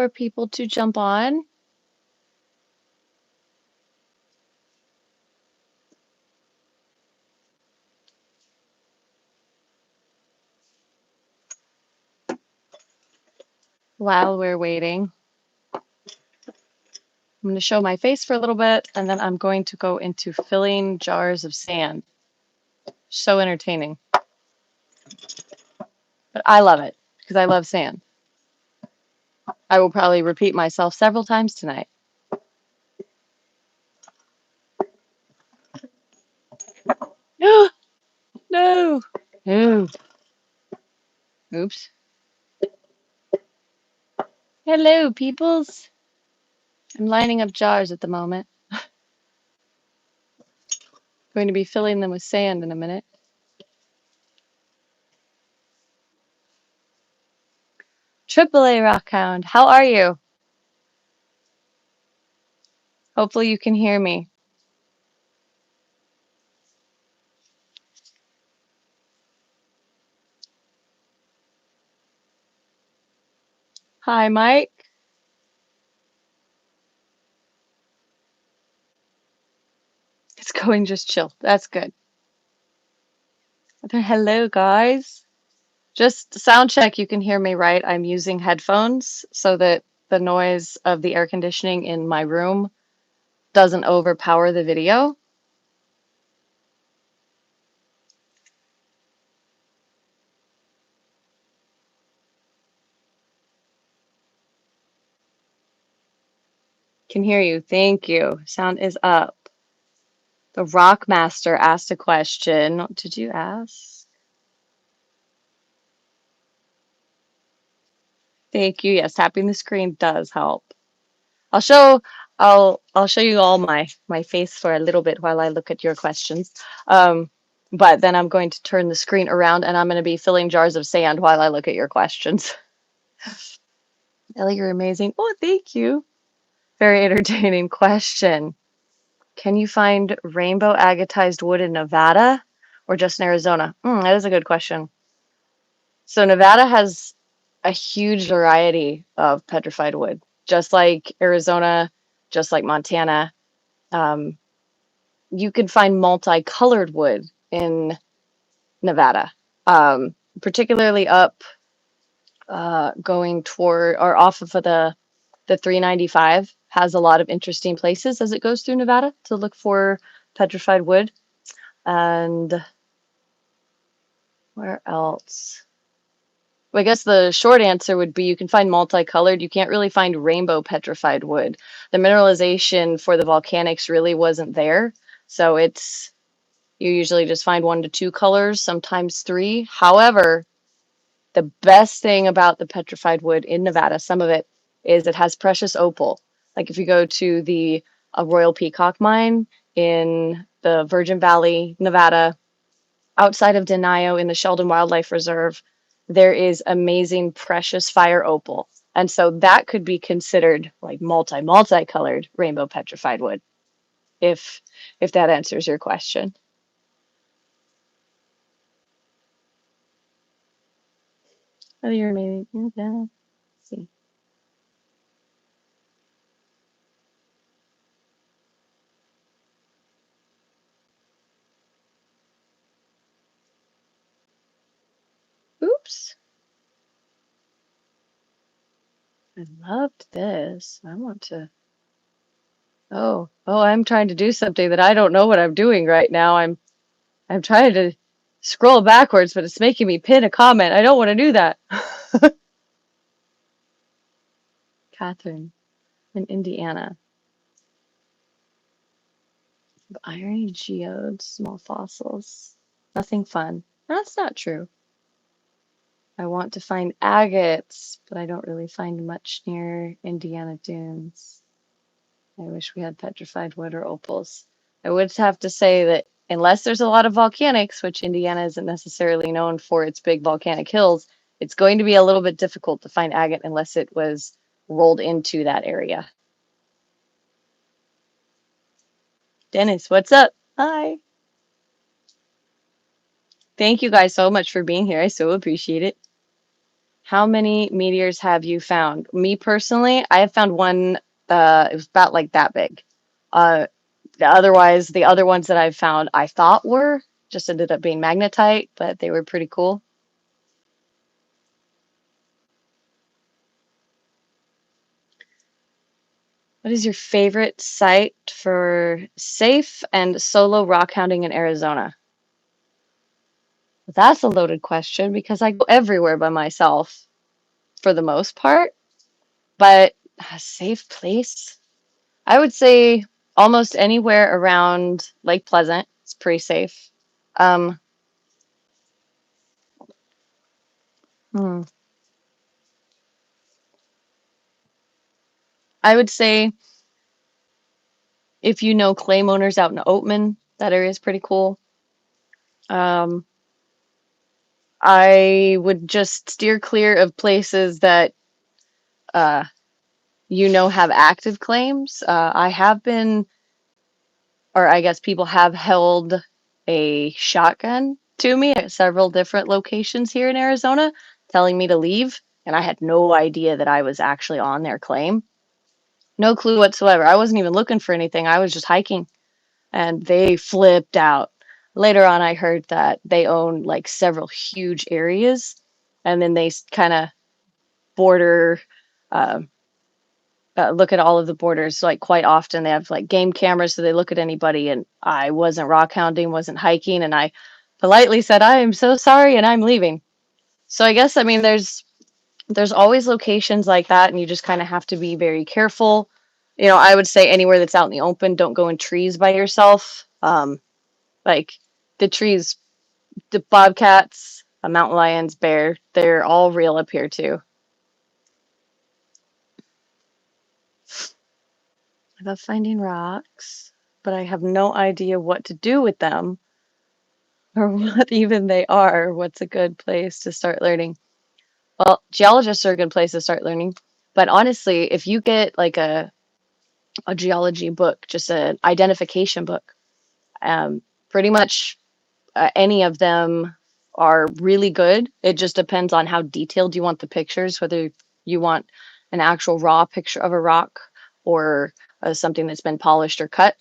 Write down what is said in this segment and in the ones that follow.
for people to jump on. While we're waiting, I'm going to show my face for a little bit, and then I'm going to go into filling jars of sand. So entertaining. But I love it because I love sand. I will probably repeat myself several times tonight. No, no, no. Oops. Hello, peoples. I'm lining up jars at the moment. Going to be filling them with sand in a minute. AAA Rockhound, how are you? Hopefully you can hear me. Hi, Mike. It's going just chill. That's good. Hello, guys. Just sound check, you can hear me right. I'm using headphones so that the noise of the air conditioning in my room doesn't overpower the video. Can hear you. Thank you. Sound is up. The Rock Master asked a question. Did you ask? Thank you. Yes, tapping the screen does help. I'll show I'll show you all my face for a little bit while I look at your questions. But then I'm going to turn the screen around and I'm going to be filling jars of sand while I look at your questions. Elley, you're amazing. Oh, thank you. Very entertaining question. Can you find rainbow agatized wood in Nevada or just in Arizona? That is a good question. So Nevada has a huge variety of petrified wood, just like Arizona, just like Montana. Um, you can find multicolored wood in Nevada, particularly up going toward or off of the 395 has a lot of interesting places as it goes through Nevada to look for petrified wood. And where else? Well, I guess the short answer would be you can find multicolored. You can't really find rainbow petrified wood. The mineralization for the volcanics really wasn't there. So you usually just find 1 to 2 colors, sometimes 3. However, the best thing about the petrified wood in Nevada, some of it, is it has precious opal. Like if you go to the Royal Peacock mine in the Virgin Valley, Nevada, outside of Denio in the Sheldon Wildlife Reserve, there is amazing precious fire opal. And so that could be considered like multicolored rainbow petrified wood, if that answers your question. Oh, you're amazing. Yeah. Let's see. Oops. I loved this. I want to. Oh, I'm trying to do something that I don't know what I'm doing right now. I'm trying to scroll backwards, but it's making me pin a comment. I don't want to do that. Catherine in Indiana. Iron geodes, small fossils. Nothing fun. That's not true. I want to find agates, but I don't really find much near Indiana Dunes. I wish we had petrified wood or opals. I would have to say that unless there's a lot of volcanics, which Indiana isn't necessarily known for its big volcanic hills, it's going to be a little bit difficult to find agate unless it was rolled into that area. Dennis, what's up? Hi. Thank you guys so much for being here. I so appreciate it. How many meteors have you found? Me personally, I have found one. It was about like that big. Uh, Otherwise, the other ones that I've found, I thought were just ended up being magnetite, but they were pretty cool. What is your favorite site for safe and solo rockhounding in Arizona? That's a loaded question because I go everywhere by myself for the most part, but a safe place? I would say almost anywhere around Lake Pleasant. It's pretty safe. Um, hmm, I would say if you know claim owners out in Oatman, that area is pretty cool. Um, I would just steer clear of places that uh, have active claims. I have been, or I guess people have held a shotgun to me at several different locations here in Arizona, telling me to leave, and I had no idea that I was actually on their claim. No clue whatsoever. I wasn't even looking for anything. I was just hiking, and they flipped out. Later on, I heard that they own like several huge areas, and then they kind of border uh, look at all of the borders. So, like quite often they have like game cameras, so they look at anybody. And I wasn't rock hounding, wasn't hiking, and I politely said, "I am so sorry," and I'm leaving. So I guess there's always locations like that, and you just kind of have to be very careful. I would say anywhere that's out in the open, don't go in trees by yourself. Like the trees, the bobcats, mountain lions, bear, they're all real up here too. I love finding rocks, but I have no idea what to do with them or what even they are. What's a good place to start learning? Well, geologists are a good place to start learning. But honestly, if you get like a geology book, just an identification book, pretty much any of them are really good. It just depends on how detailed you want the pictures, whether you want an actual raw picture of a rock or something that's been polished or cut.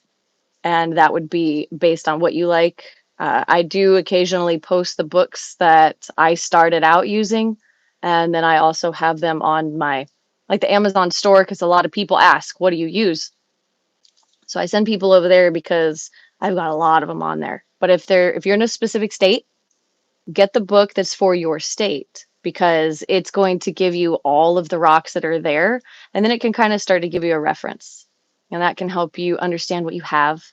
And that would be based on what you like. I do occasionally post the books that I started out using, and then I also have them on my like the Amazon store because a lot of people ask, "What do you use?" So I send people over there because I've got a lot of them on there. But if you're in a specific state, get the book that's for your state because it's going to give you all of the rocks that are there, and then it can kind of start to give you a reference, and that can help you understand what you have,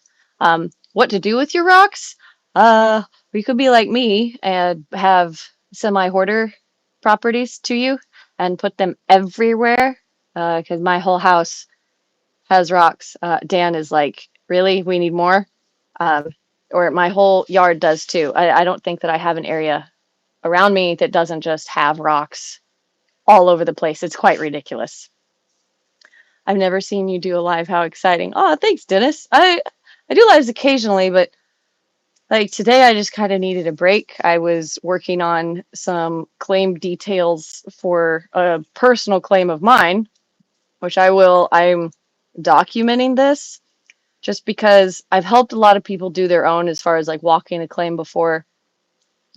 what to do with your rocks. You could be like me and have semi hoarder properties to you and put them everywhere because my whole house has rocks. Dan is like, really? We need more? Um, or my whole yard does too. I don't think that I have an area around me that doesn't just have rocks all over the place. It's quite ridiculous. I've never seen you do a live. How exciting. Oh, thanks, Dennis. I do lives occasionally, but like today I just kind of needed a break. I was working on some claim details for a personal claim of mine, which I'm documenting this just because I've helped a lot of people do their own as far as like walking a claim before,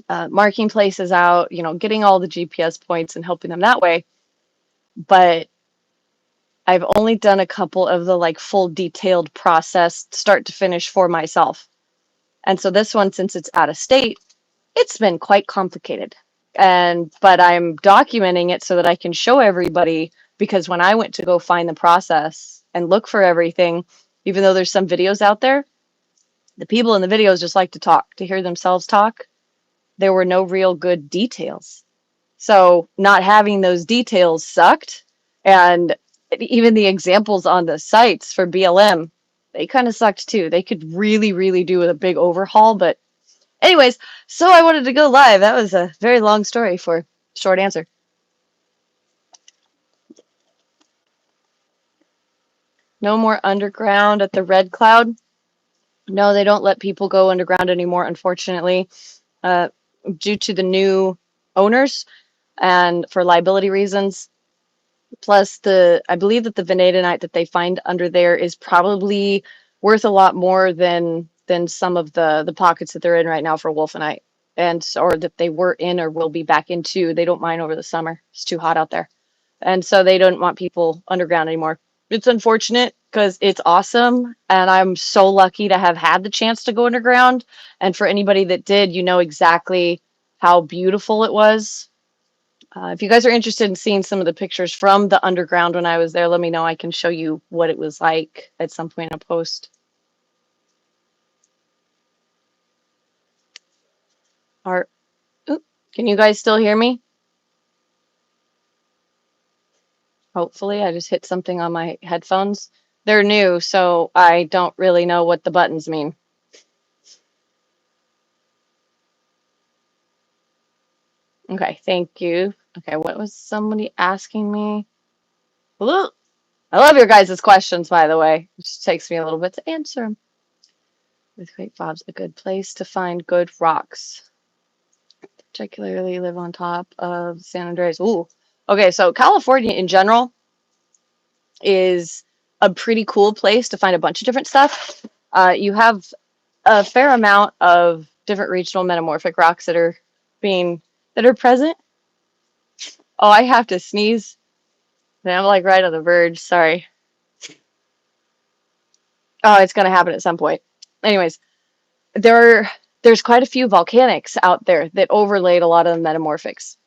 marking places out, getting all the GPS points and helping them that way. But I've only done a couple of the like full detailed process start to finish for myself. And so this one, since it's out of state, it's been quite complicated. But I'm documenting it so that I can show everybody because when I went to go find the process and look for everything, even though there's some videos out there, the people in the videos just like to talk, to hear themselves talk. There were no real good details. So not having those details sucked. And even the examples on the sites for BLM, they kind of sucked too. They could really, really do with a big overhaul. But anyways, so I wanted to go live. That was a very long story for a short answer. No more underground at the Red Cloud. No, they don't let people go underground anymore, unfortunately, uh, due to the new owners. and for liability reasons. Plus, I believe that the vanadinite that they find under there is probably worth a lot more than some of the pockets that they're in right now for wolfenite, and or that they were in or will be back into. They don't mine over the summer; it's too hot out there, and so they don't want people underground anymore. It's unfortunate because it's awesome, and I'm so lucky to have had the chance to go underground. And for anybody that did, you know exactly how beautiful it was. If you guys are interested in seeing some of the pictures from the underground when I was there, let me know. I can show you what it was like at some point in a post. Are, oop, can you guys still hear me? Hopefully, I just hit something on my headphones. They're new, so I don't really know what the buttons mean. Okay, thank you. Okay, what was somebody asking me? Ooh, I love your guys' questions, by the way. It just takes me a little bit to answer them. Earthquake Bob's a good place to find good rocks. Particularly live on top of San Andreas. Ooh. Okay, so California in general is a pretty cool place to find a bunch of different stuff. You have a fair amount of different regional metamorphic rocks that are present. Oh, I have to sneeze. I'm like right on the verge. Sorry. Oh, it's gonna happen at some point. Anyways, there there's quite a few volcanics out there that overlaid a lot of the metamorphics.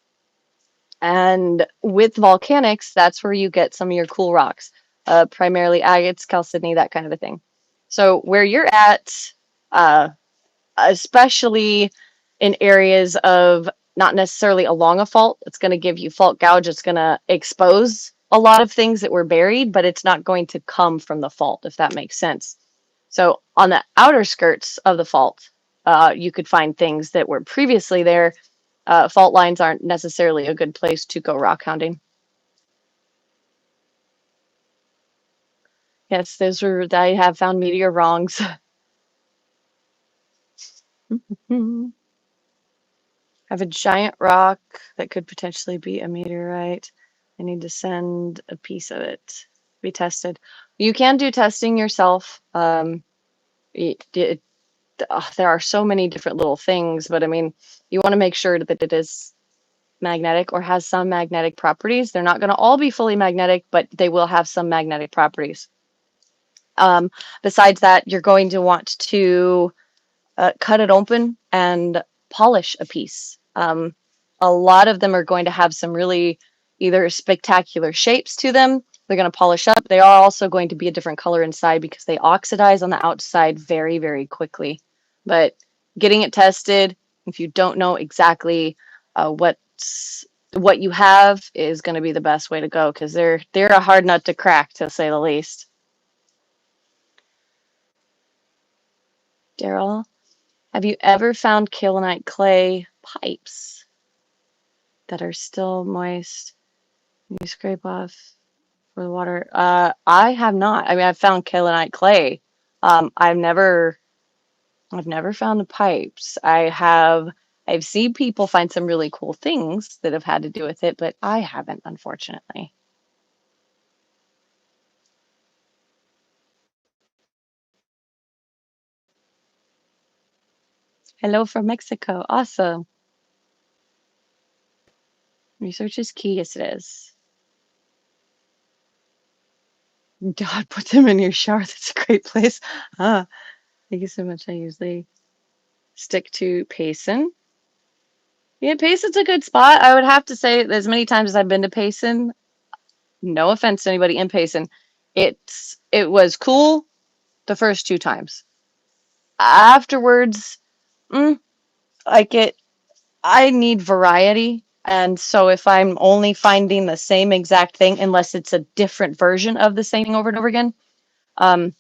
And with volcanics, that's where you get some of your cool rocks, primarily agates, chalcedony, that kind of a thing. So where you're at, uh, especially in areas of not necessarily along a fault, it's going to give you fault gouge. It's going to expose a lot of things that were buried, but it's not going to come from the fault, if that makes sense. So on the outer skirts of the fault, you could find things that were previously there. Fault lines aren't necessarily a good place to go rock hounding. Yes, those were, I have found meteor wrongs. I have a giant rock that could potentially be a meteorite. I need to send a piece of it to be tested. You can do testing yourself. There are so many different little things, but I mean, you want to make sure that it is magnetic or has some magnetic properties. They're not going to all be fully magnetic, but they will have some magnetic properties. Besides that, you're going to want to cut it open and polish a piece. A lot of them are going to have some really either spectacular shapes to them. They're going to polish up. They are also going to be a different color inside because they oxidize on the outside very, very quickly. But getting it tested, if you don't know exactly what you have, is going to be the best way to go because they're a hard nut to crack, to say the least. Daryl, have you ever found kaolinite clay pipes that are still moist? You scrape off for the water. I have not. I mean, I've found kaolinite clay. I've never found the pipes. I've seen people find some really cool things that have had to do with it, but I haven't, unfortunately. Hello from Mexico. Awesome. Research is key. Yes, it is. God, put them in your shower. That's a great place. Ah, thank you so much. I usually stick to Payson. Yeah, Payson's a good spot. I would have to say, as many times as I've been to Payson, no offense to anybody in Payson, it was cool the first two times. Afterwards, mm, like it, I need variety. And so if I'm only finding the same exact thing, unless it's a different version of the same thing over and over again, um,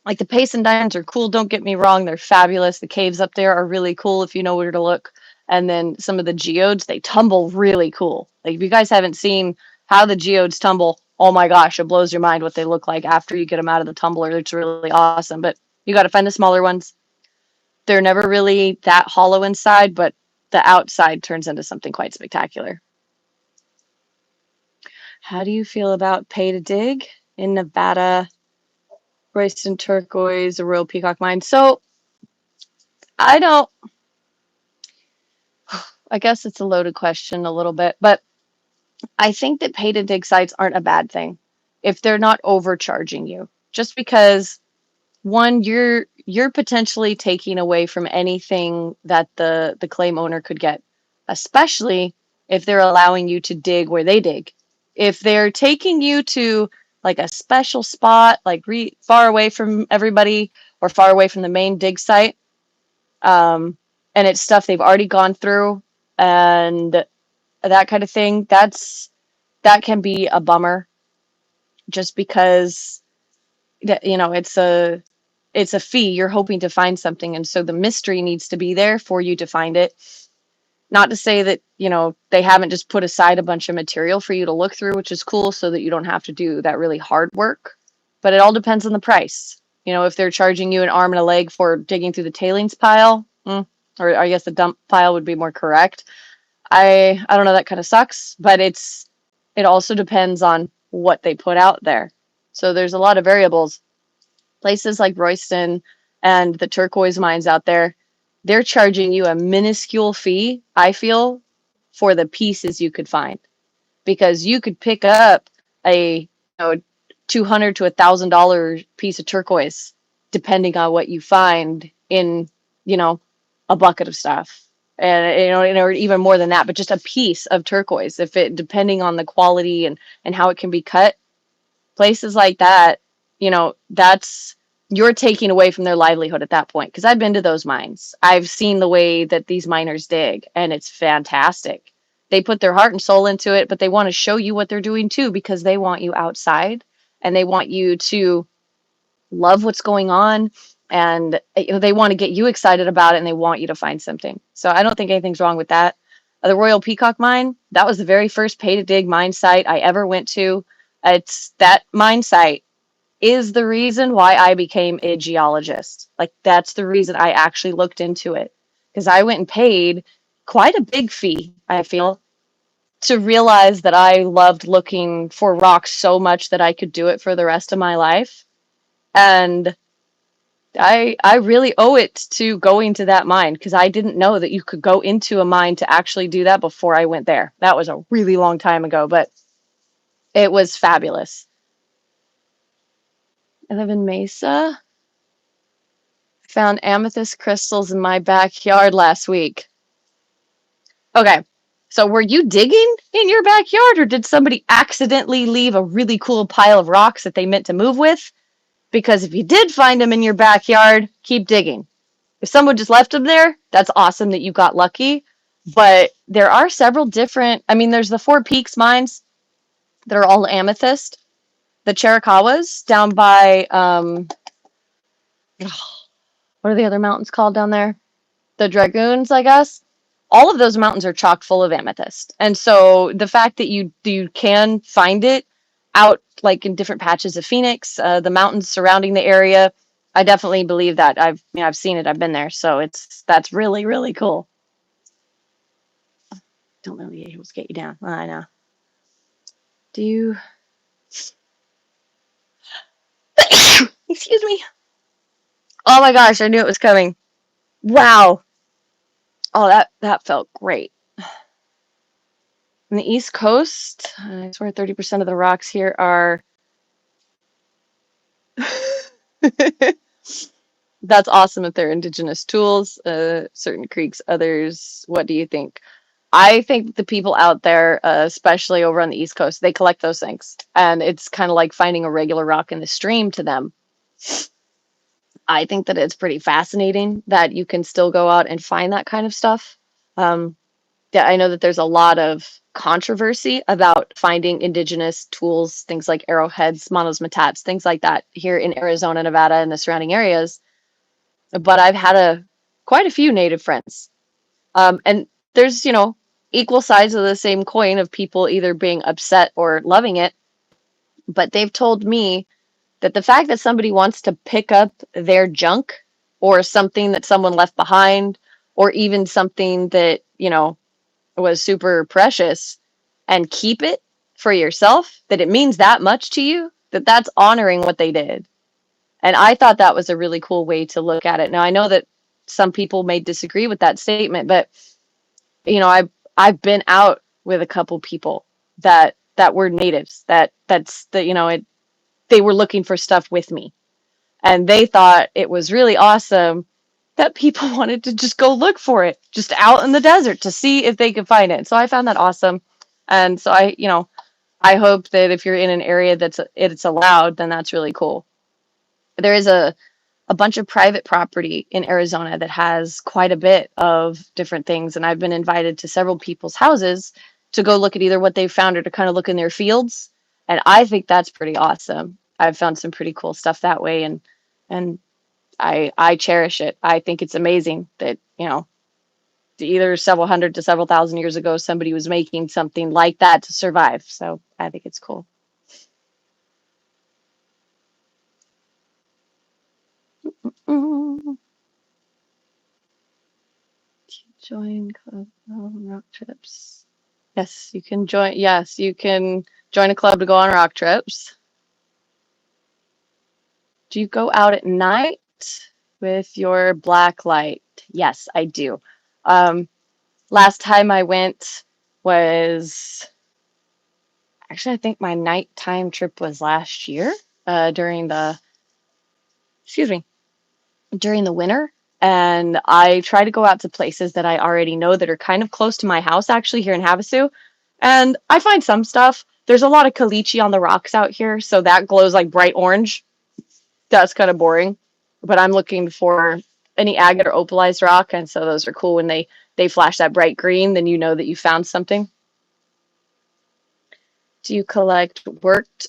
like the Payson Diamonds are cool, don't get me wrong, they're fabulous. The caves up there are really cool if you know where to look. And then some of the geodes, they tumble really cool. Like if you guys haven't seen how the geodes tumble, oh my gosh, it blows your mind what they look like after you get them out of the tumbler. It's really awesome. But you got to find the smaller ones. They're never really that hollow inside, but the outside turns into something quite spectacular. How do you feel about pay to dig in Nevada, Royston Turquoise, the Royal Peacock Mine? So I don't, I guess it's a loaded question a little bit, but I think that pay to dig sites aren't a bad thing if they're not overcharging you. Just because one, you're potentially taking away from anything that the claim owner could get, especially if they're allowing you to dig where they dig. If they're taking you to like a special spot, like far away from everybody or far away from the main dig site, and it's stuff they've already gone through and that kind of thing, that can be a bummer just because it's a fee. You're hoping to find something, and so the mystery needs to be there for you to find it. Not to say that they haven't just put aside a bunch of material for you to look through, which is cool, so that you don't have to do that really hard work, but it all depends on the price. If they're charging you an arm and a leg for digging through the tailings pile, or I guess the dump pile would be more correct. I don't know, that kind of sucks, but it also depends on what they put out there. So there's a lot of variables. Places like Royston and the Turquoise mines out there, they're charging you a minuscule fee, I feel, for the pieces you could find. Because you could pick up a $200 to $1,000 piece of turquoise, depending on what you find in a bucket of stuff, and or even more than that, but just a piece of turquoise, if it depending on the quality and how it can be cut. Places like that, that's you're taking away from their livelihood at that point. Because I've been to those mines, I've seen the way that these miners dig, and it's fantastic. They put their heart and soul into it, but they want to show you what they're doing too, because they want you outside and they want you to love what's going on, and they want to get you excited about it, and they want you to find something. So I don't think anything's wrong with that. The Royal Peacock mine, that was the very first pay to dig mine site I ever went to. It's that mine site is the reason why I became a geologist. Like, that's the reason I actually looked into it, because I went and paid quite a big fee, I feel, to realize that I loved looking for rocks so much that I could do it for the rest of my life. And I really owe it to going to that mine, because I didn't know that you could go into a mine to actually do that before I went there. That was a really long time ago, but it was fabulous. I live in Mesa. Found amethyst crystals in my backyard last week. Okay, so were you digging in your backyard, or did somebody accidentally leave a really cool pile of rocks that they meant to move with? Because if you did find them in your backyard, keep digging. If someone just left them there, that's awesome that you got lucky. But there are several different, there's the Four Peaks mines that are all amethyst. The Chiricahuas down by, what are the other mountains called down there? The Dragoons, I guess. All of those mountains are chock full of amethyst. And so the fact that you can find it out like in different patches of Phoenix, the mountains surrounding the area, I definitely believe that. I've seen it. I've been there. So that's really, really cool. Don't let the able to get you down. I know. Do you excuse me? Oh my gosh, I knew it was coming. Wow. Oh, that felt great. On the East Coast, I swear 30% of the rocks here are that's awesome if they're indigenous tools, certain creeks, others. What do you think? I think the people out there, especially over on the East Coast, they collect those things. And it's kind of like finding a regular rock in the stream to them. I think that it's pretty fascinating that you can still go out and find that kind of stuff. Yeah, I know that there's a lot of controversy about finding indigenous tools, things like arrowheads, monosmetats, things like that here in Arizona, Nevada, and the surrounding areas. But I've had quite a few native friends. And there's, equal sides of the same coin of people either being upset or loving it. But they've told me that the fact that somebody wants to pick up their junk or something that someone left behind, or even something that, was super precious and keep it for yourself, that it means that much to you, that that's honoring what they did. And I thought that was a really cool way to look at it. Now I know that some people may disagree with that statement, but you know, I've been out with a couple people that were natives, that's the, you know, it, they were looking for stuff with me, and they thought it was really awesome that people wanted to just go look for it just out in the desert to see if they could find it. So I found that awesome. And so I, you know, I hope that if you're in an area that's it's allowed, then that's really cool. There is a bunch of private property in Arizona that has quite a bit of different things. And I've been invited to several people's houses to go look at either what they've found or to kind of look in their fields. And I think that's pretty awesome. I've found some pretty cool stuff that way, and I cherish it. I think it's amazing that, you know, either several hundred to several thousand years ago somebody was making something like that to survive. So I think it's cool. Mm. Join club rock trips. Yes, you can join. Yes, you can join a club to go on rock trips. Do you go out at night with your black light? Yes, I do. Um, Last time I went was actually, I think my nighttime trip was last year, during the, excuse me, during the winter. And I try to go out to places that I already know that are kind of close to my house, actually, here in Havasu. And I find some stuff. There's a lot of caliche on the rocks out here, so that glows like bright orange. That's kind of boring. But I'm looking for any agate or opalized rock, and so those are cool when they flash that bright green, then you know that you found something. Do you collect worked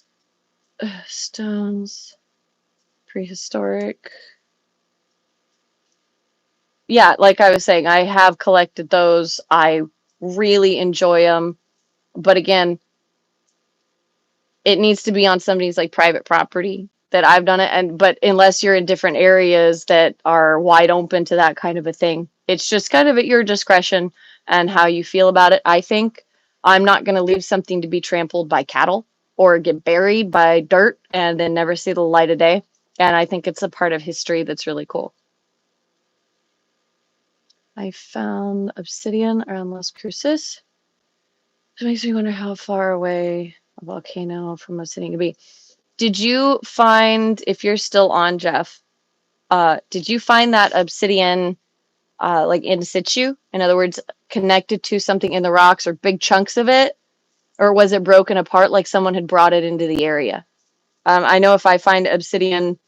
stones? Prehistoric? Yeah, like I was saying, I have collected those. I really enjoy them. But again, it needs to be on somebody's like private property that I've done it. And but unless you're in different areas that are wide open to that kind of a thing, it's just kind of at your discretion and how you feel about it. I think I'm not going to leave something to be trampled by cattle or get buried by dirt and then never see the light of day. And I think it's a part of history that's really cool. I found obsidian around Las Cruces. It makes me wonder how far away a volcano from obsidian could be. Did you find, if you're still on, Jeff, did you find that obsidian like in situ? In other words, connected to something in the rocks or big chunks of it? Or was it broken apart like someone had brought it into the area? I know if I find obsidian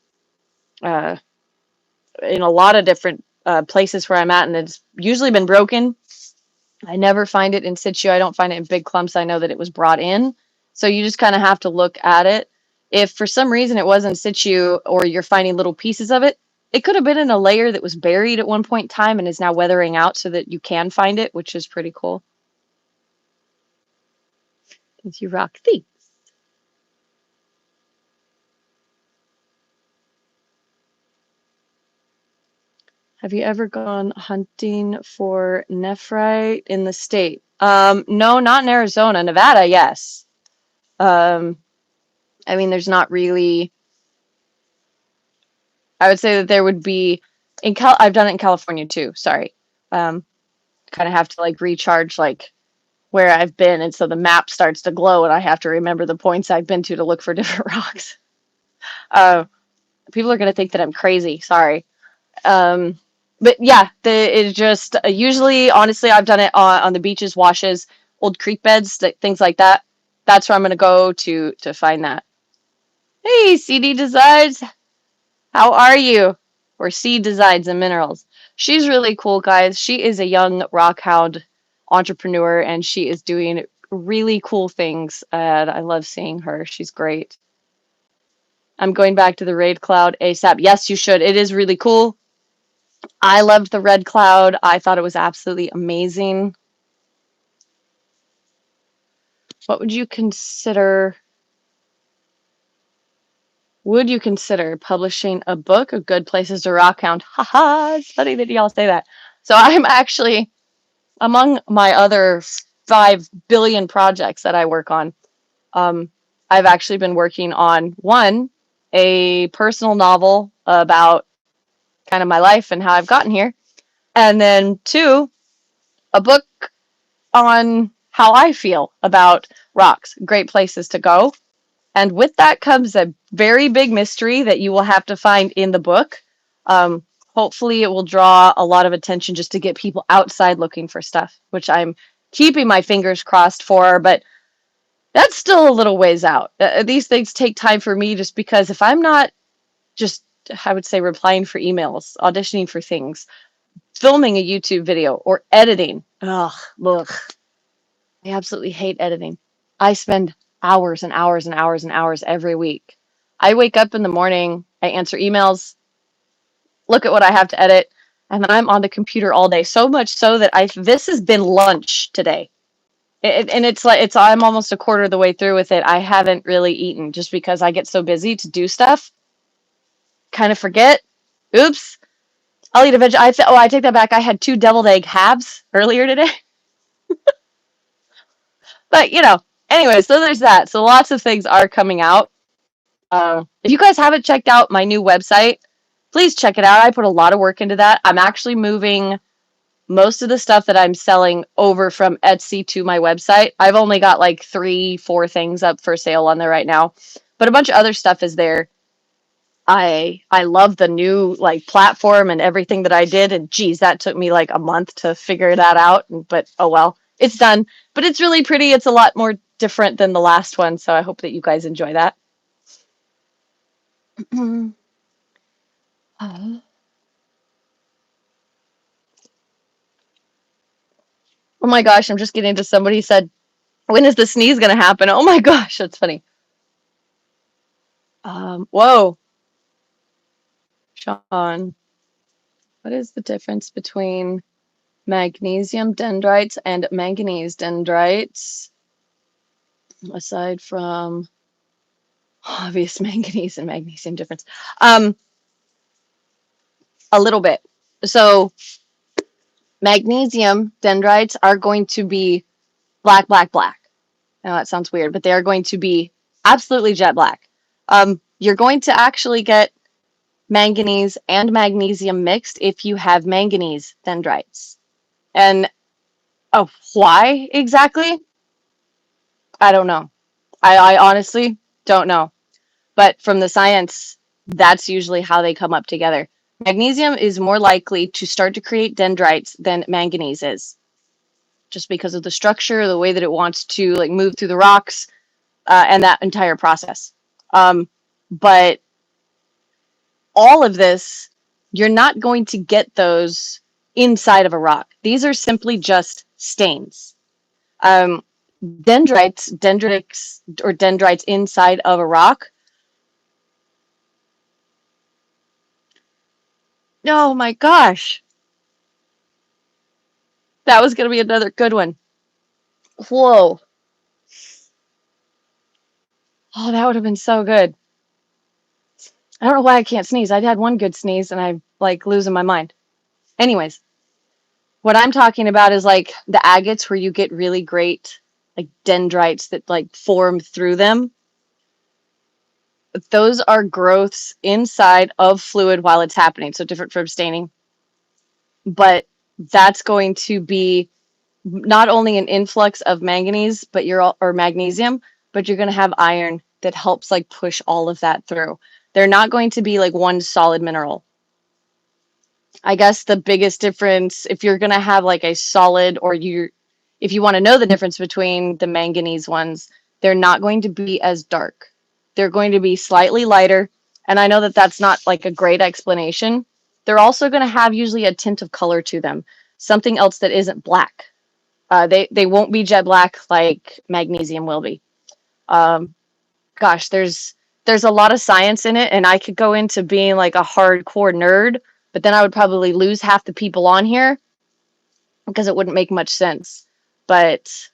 uh, in a lot of different places where I'm at, and it's usually been broken, I never find it in situ. I don't find it in big clumps. I know that it was brought in. So you just kind of have to look at it. If for some reason it was in situ or you're finding little pieces of it, it could have been in a layer that was buried at one point in time and is now weathering out so that you can find it, which is pretty cool. Thank you, rock thief. Have you ever gone hunting for nephrite in the state? No, not in Arizona. Nevada, yes. Um, I mean, there's not really. I would say that there would be in I've done it in California too. Sorry. Um, Kind of have to like recharge like where I've been, and so the map starts to glow, and I have to remember the points I've been to look for different rocks. Uh, People are gonna think that I'm crazy. Sorry. Um, but yeah, it's just usually, honestly, I've done it on the beaches, washes, old creek beds, things like that. That's where I'm gonna go to find that. Hey, CD Designs. How are you? Or Seed Designs and Minerals. She's really cool, guys. She is a young rockhound entrepreneur, and she is doing really cool things. And I love seeing her. She's great. I'm going back to the Raid Cloud ASAP. Yes, you should. It is really cool. I loved the Red Cloud. I thought it was absolutely amazing. What would you consider? Would you consider publishing a book of good places to rockhound? Haha, it's funny that y'all say that. So I'm actually, among my other 5 billion projects that I work on, I've actually been working on one, a personal novel about kind of my life and how I've gotten here, and then two, a book on how I feel about rocks, great places to go. And with that comes a very big mystery that you will have to find in the book. Um, Hopefully, it will draw a lot of attention just to get people outside looking for stuff, which I'm keeping my fingers crossed for, but that's still a little ways out. These things take time for me just because if I'm not just, I would say, replying for emails, auditioning for things, filming a YouTube video, or editing, ugh, I absolutely hate editing. I spend hours and hours and hours and hours every week. I wake up in the morning, I answer emails, look at what I have to edit, and then I'm on the computer all day. So much so that this has been lunch today. And it's like I'm almost a quarter of the way through with it. I haven't really eaten just because I get so busy to do stuff. Kind of forget. Oops. I'll eat a veg. I take that back. I had 2 deviled egg halves earlier today. But anyway, so there's that. So lots of things are coming out. If you guys haven't checked out my new website, please check it out. I put a lot of work into that. I'm actually moving most of the stuff that I'm selling over from Etsy to my website. I've only got like 3-4 things up for sale on there right now, but a bunch of other stuff is there. I love the new like platform and everything that I did, and geez, that took me like a month to figure that out. But oh well, it's done. But it's really pretty. It's a lot more different than the last one, so I hope that you guys enjoy that. Oh my gosh, I'm just getting to somebody said, when is the sneeze going to happen? Oh my gosh, that's funny. Whoa, Sean, what is the difference between magnesium dendrites and manganese dendrites, aside from obvious manganese and magnesium difference? A little bit. So magnesium dendrites are going to be black, black, black. Now that sounds weird, but they are going to be absolutely jet black. You're going to actually get manganese and magnesium mixed if you have manganese dendrites. And why exactly? I don't know. I honestly don't know. But from the science, that's usually how they come up together. Magnesium is more likely to start to create dendrites than manganese is, just because of the structure, the way that it wants to like move through the rocks, and that entire process. But all of this, you're not going to get those inside of a rock. These are simply just stains. Dendrites, or dendrites inside of a rock. Oh my gosh. That was going to be another good one. Whoa. Oh, that would have been so good. I don't know why I can't sneeze. I had one good sneeze and I'm like losing my mind. Anyways, what I'm talking about is like the agates where you get really great like dendrites that like form through them. Those are growths inside of fluid while it's happening. So different from staining. But that's going to be not only an influx of manganese, but or magnesium, but you're going to have iron that helps like push all of that through. They're not going to be like one solid mineral. I guess the biggest difference, if you're going to have like a solid, or if you want to know the difference between the manganese ones, they're not going to be as dark. They're going to be slightly lighter. And I know that that's not like a great explanation. They're also going to have usually a tint of color to them, something else that isn't black. They won't be jet black like magnesium will be. Gosh, there's a lot of science in it, and I could go into being like a hardcore nerd, but then I would probably lose half the people on here because it wouldn't make much sense. But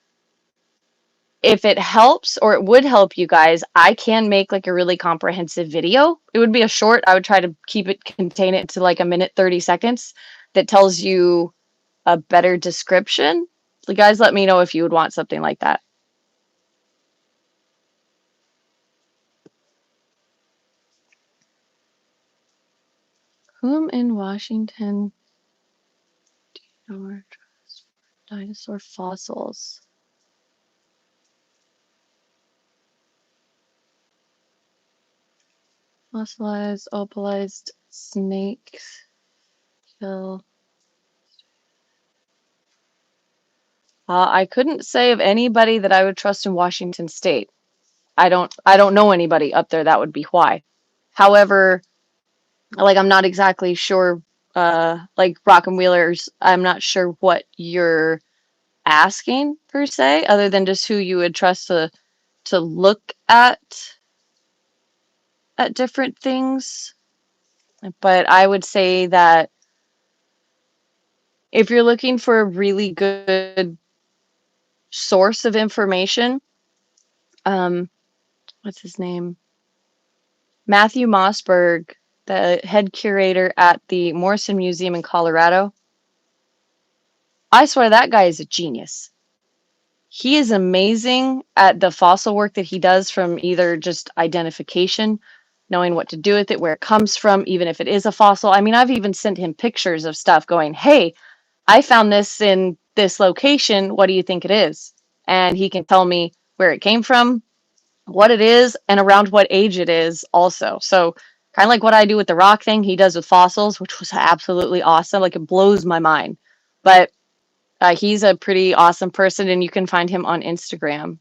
if it helps, or it would help you guys, I can make like a really comprehensive video. It would be a short. I would try to contain it to like a minute 30 seconds that tells you a better description. So guys, let me know if you would want something like that. Whom in Washington do you know are dinosaur fossils? Fossilized, opalized snakes. Kill. I couldn't say of anybody that I would trust in Washington State. I don't know anybody up there. That would be why. However, like I'm not exactly sure. Like Rock and Wheelers, I'm not sure what you're asking per se, other than just who you would trust to look at different things. But I would say that if you're looking for a really good source of information, um, what's his name? Matthew Mossberg, the head curator at the Morrison Museum in Colorado. I swear that guy is a genius. He is amazing at the fossil work that he does, from either just identification, knowing what to do with it, where it comes from, even if it is a fossil. I mean, I've even sent him pictures of stuff going, hey, I found this in this location. What do you think it is? And he can tell me where it came from, what it is, and around what age it is also. So kind of like what I do with the rock thing, he does with fossils, which was absolutely awesome. Like, it blows my mind. But he's a pretty awesome person, and you can find him on Instagram.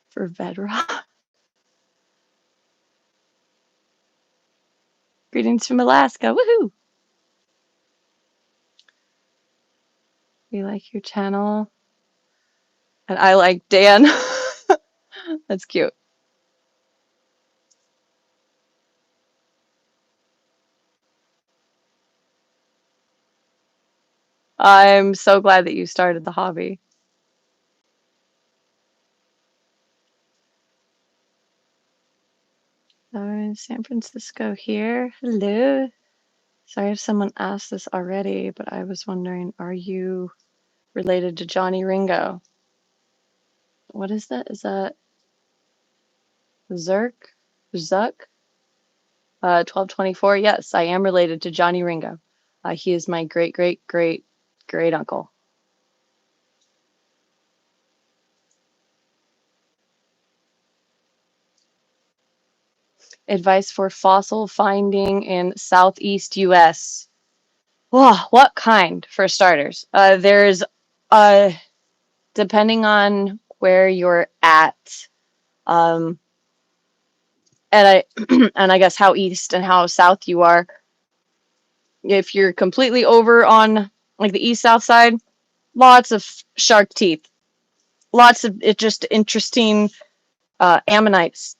For bedrock. Greetings from Alaska. Woohoo! We like your channel. And I like Dan. That's cute. I'm so glad that you started the hobby. San Francisco here. Hello. Sorry if someone asked this already, but I was wondering, are you related to Johnny Ringo? What is that? Is that Zurk? Zuck? 1224. Yes, I am related to Johnny Ringo. He is my great, great, great, great uncle. Advice for fossil finding in Southeast US. Oh, what kind, for starters? There's, uh, depending on where you're at, um, and I and I guess how east and how south you are. If you're completely over on like the east south side, lots of shark teeth, lots of it just interesting ammonites,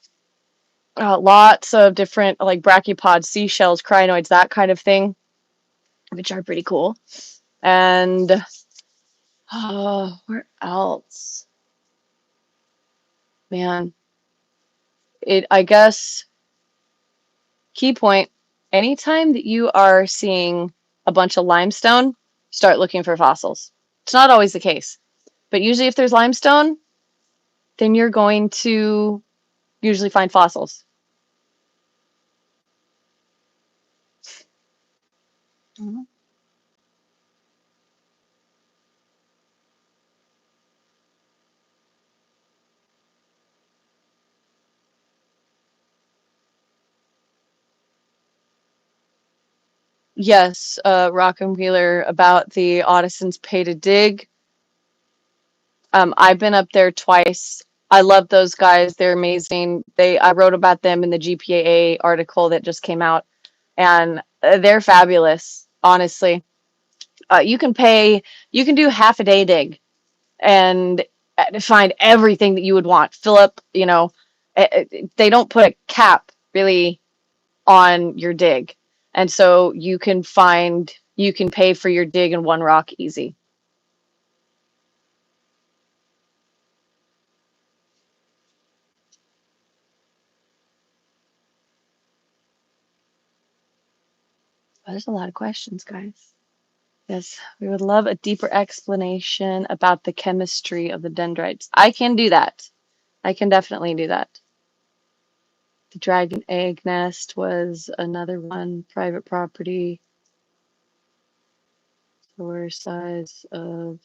lots of different like brachiopods, seashells, crinoids, that kind of thing, which are pretty cool. And where else? Man, I guess, key point, anytime that you are seeing a bunch of limestone, start looking for fossils. It's not always the case, but usually if there's limestone, then you're going to usually find fossils. Mm-hmm. Yes, Rock and Wheeler, about the Audison's Pay to Dig. I've been up there twice. I love those guys. They're amazing. I wrote about them in the GPAA article that just came out, and they're fabulous, honestly. You can do half a day dig and find everything that you would want. Fill up, they don't put a cap really on your dig. And so you can pay for your dig in one rock easy. There's a lot of questions, guys. Yes, we would love a deeper explanation about the chemistry of the dendrites. I can do that. I can definitely do that. The dragon egg nest was another one, private property, solar size of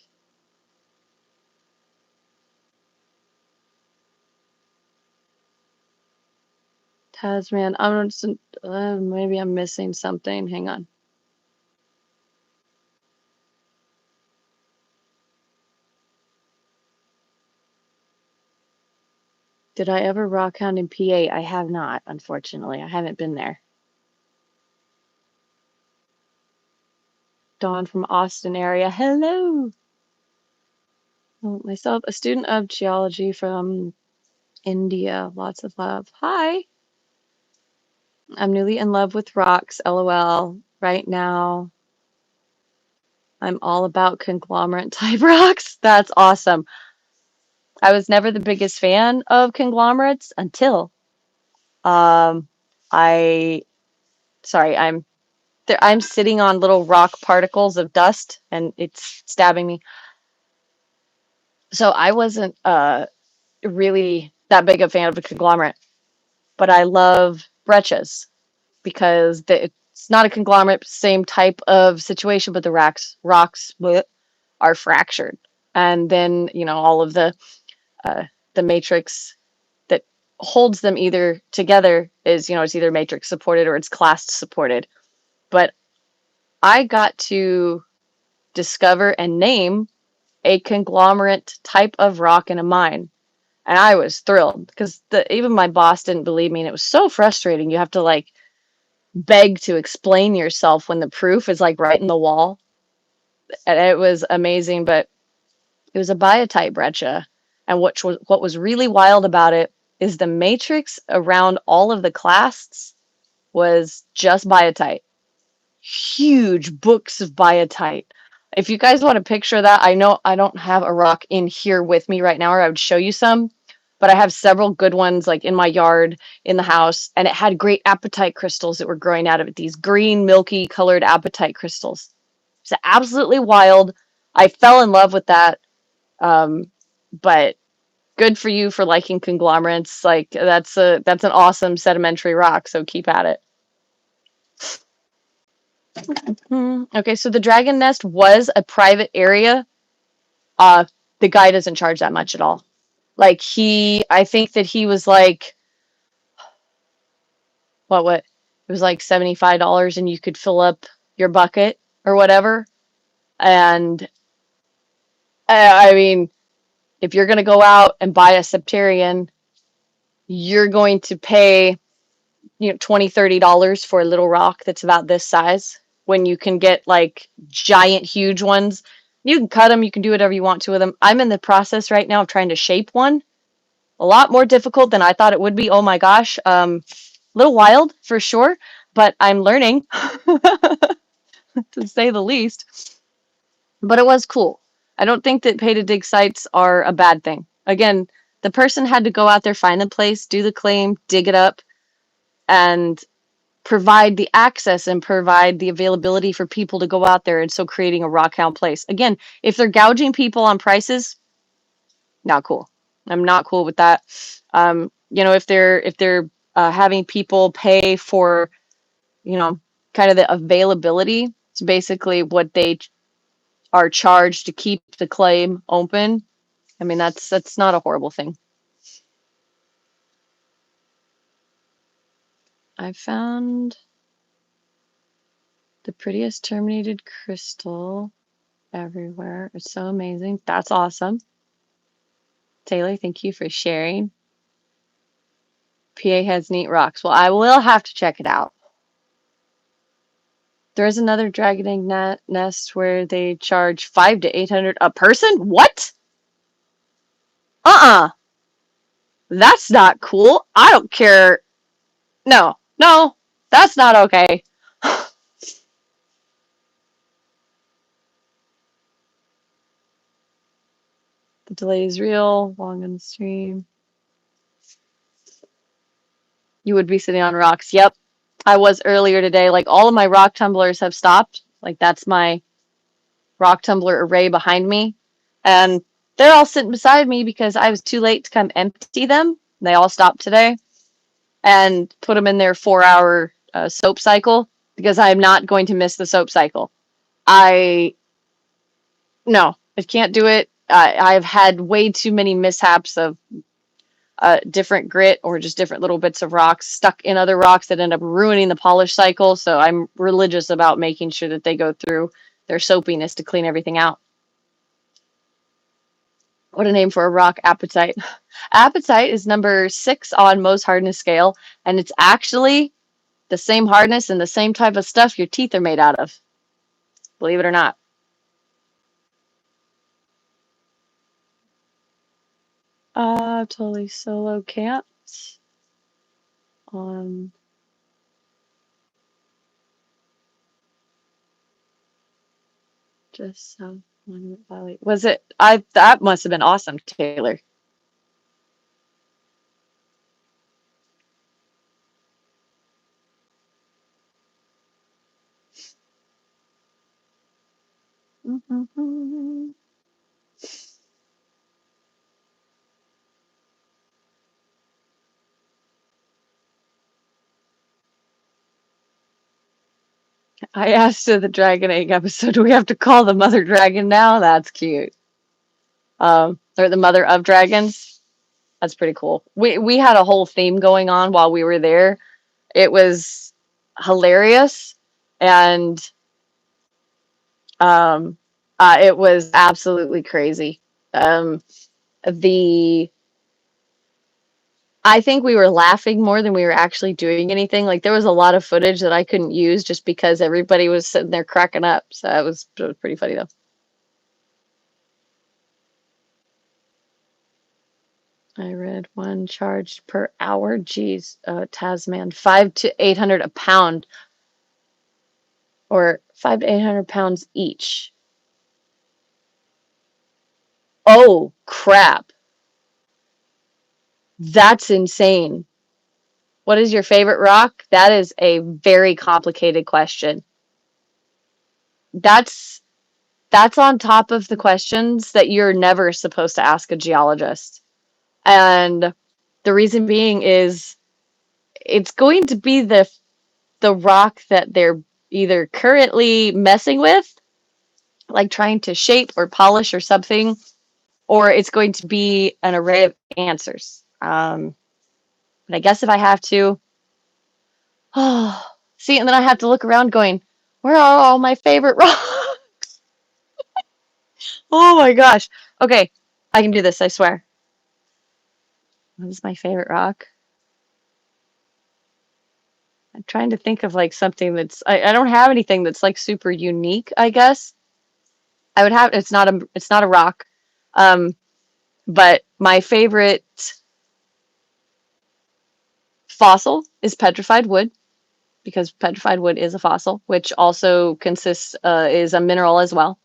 Tasman. I'm just, maybe I'm missing something. Hang on. Did I ever rockhound in PA? I have not, unfortunately. I haven't been there. Dawn from Austin area. Hello. Myself, a student of geology from India. Lots of love. Hi. I'm newly in love with rocks. LOL. Right now, I'm all about conglomerate type rocks. That's awesome. I was never the biggest fan of conglomerates until um I sorry, I'm sitting on little rock particles of dust and it's stabbing me. So I wasn't really that big a fan of a conglomerate, but I love breccias because it's not a conglomerate, same type of situation, but the rocks are fractured, and then all of uh, the matrix that holds them either together is it's either matrix supported or it's clast supported. But I got to discover and name a conglomerate type of rock in a mine. And I was thrilled because even my boss didn't believe me, and it was so frustrating. You have to like beg to explain yourself when the proof is like right in the wall. And it was amazing, but it was a biotite breccia. And what was really wild about it is the matrix around all of the clasts was just biotite. Huge books of biotite. If you guys want to picture that, I know I don't have a rock in here with me right now, or I would show you some, but I have several good ones like in my yard, in the house, and it had great apatite crystals that were growing out of it. These green, milky colored apatite crystals. It's absolutely wild. I fell in love with that. But good for you for liking conglomerates. Like that's an awesome sedimentary rock. So keep at it. Okay, so the dragon nest was a private area. Uh, the guy doesn't charge that much at all. Like I think that he was like, what? It was like $75, and you could fill up your bucket or whatever. And I mean, if you're gonna go out and buy a septarian, you're going to pay $20-$30 for a little rock that's about this size, when you can get like giant huge ones. You can cut them, you can do whatever you want to with them. I'm in the process right now of trying to shape one. A lot more difficult than I thought it would be. Oh my gosh. A little wild for sure, but I'm learning to say the least. But it was cool. I don't think that pay to dig sites are a bad thing. Again, the person had to go out there, find the place, do the claim, dig it up, and provide the access and provide the availability for people to go out there, and so creating a rockhound place. Again, if they're gouging people on prices, not cool. I'm not cool with that. If they're having people pay for, kind of the availability, it's basically what they are charged to keep the claim open. I mean, that's not a horrible thing. I found the prettiest terminated crystal everywhere. It's so amazing. That's awesome. Taylor, thank you for sharing. PA has neat rocks. Well, I will have to check it out. There is another dragon egg nest where they charge 500 to 800 a person. What? Uh-uh. That's not cool. I don't care. No, no, that's not okay. The delay is real. Long on the stream. You would be sitting on rocks. Yep. I was earlier today. Like, all of my rock tumblers have stopped. Like, that's my rock tumbler array behind me. And they're all sitting beside me because I was too late to come empty them. They all stopped today. and put them in their 4 hour soap cycle because I'm not going to miss the soap cycle. I No, I can't do it. I've had way too many mishaps of different grit or just different little bits of rocks stuck in other rocks that end up ruining the polish cycle. So I'm religious about making sure that they go through their soapiness to clean everything out. What a name for a rock, apatite. Apatite is number 6 on Mohs hardness scale, and it's actually the same hardness and the same type of stuff your teeth are made out of. Believe it or not. Totally solo camped on just South Monument Valley. Was it? That must have been awesome, Taylor. I asked in the Dragon Egg episode, do we have to call the mother dragon now? That's cute. Or the mother of dragons. That's pretty cool. We had a whole theme going on while we were there. It was hilarious, and um, it was absolutely crazy. Um, the I think we were laughing more than we were actually doing anything. Like there was a lot of footage that I couldn't use just because everybody was sitting there cracking up. So it was pretty funny though. I read one charged per hour. Geez, Tasman, 5 to 800 a pound, or 5 to 800 pounds each. Oh crap, that's insane. What is your favorite rock? That is a very complicated question. That's that's on top of the questions that you're never supposed to ask a geologist. And the reason being is it's going to be the rock that they're either currently messing with, like trying to shape or polish or something, or it's going to be an array of answers. But I guess if I have to, oh, see, and then I have to look around going, where are all my favorite rocks? Oh my gosh. Okay, I can do this, I swear. What is my favorite rock? I'm trying to think of like something I don't have anything that's like super unique, I guess. I would have it's not a rock. Um, but my favorite fossil is petrified wood because petrified wood is a fossil, which also consists is a mineral as well.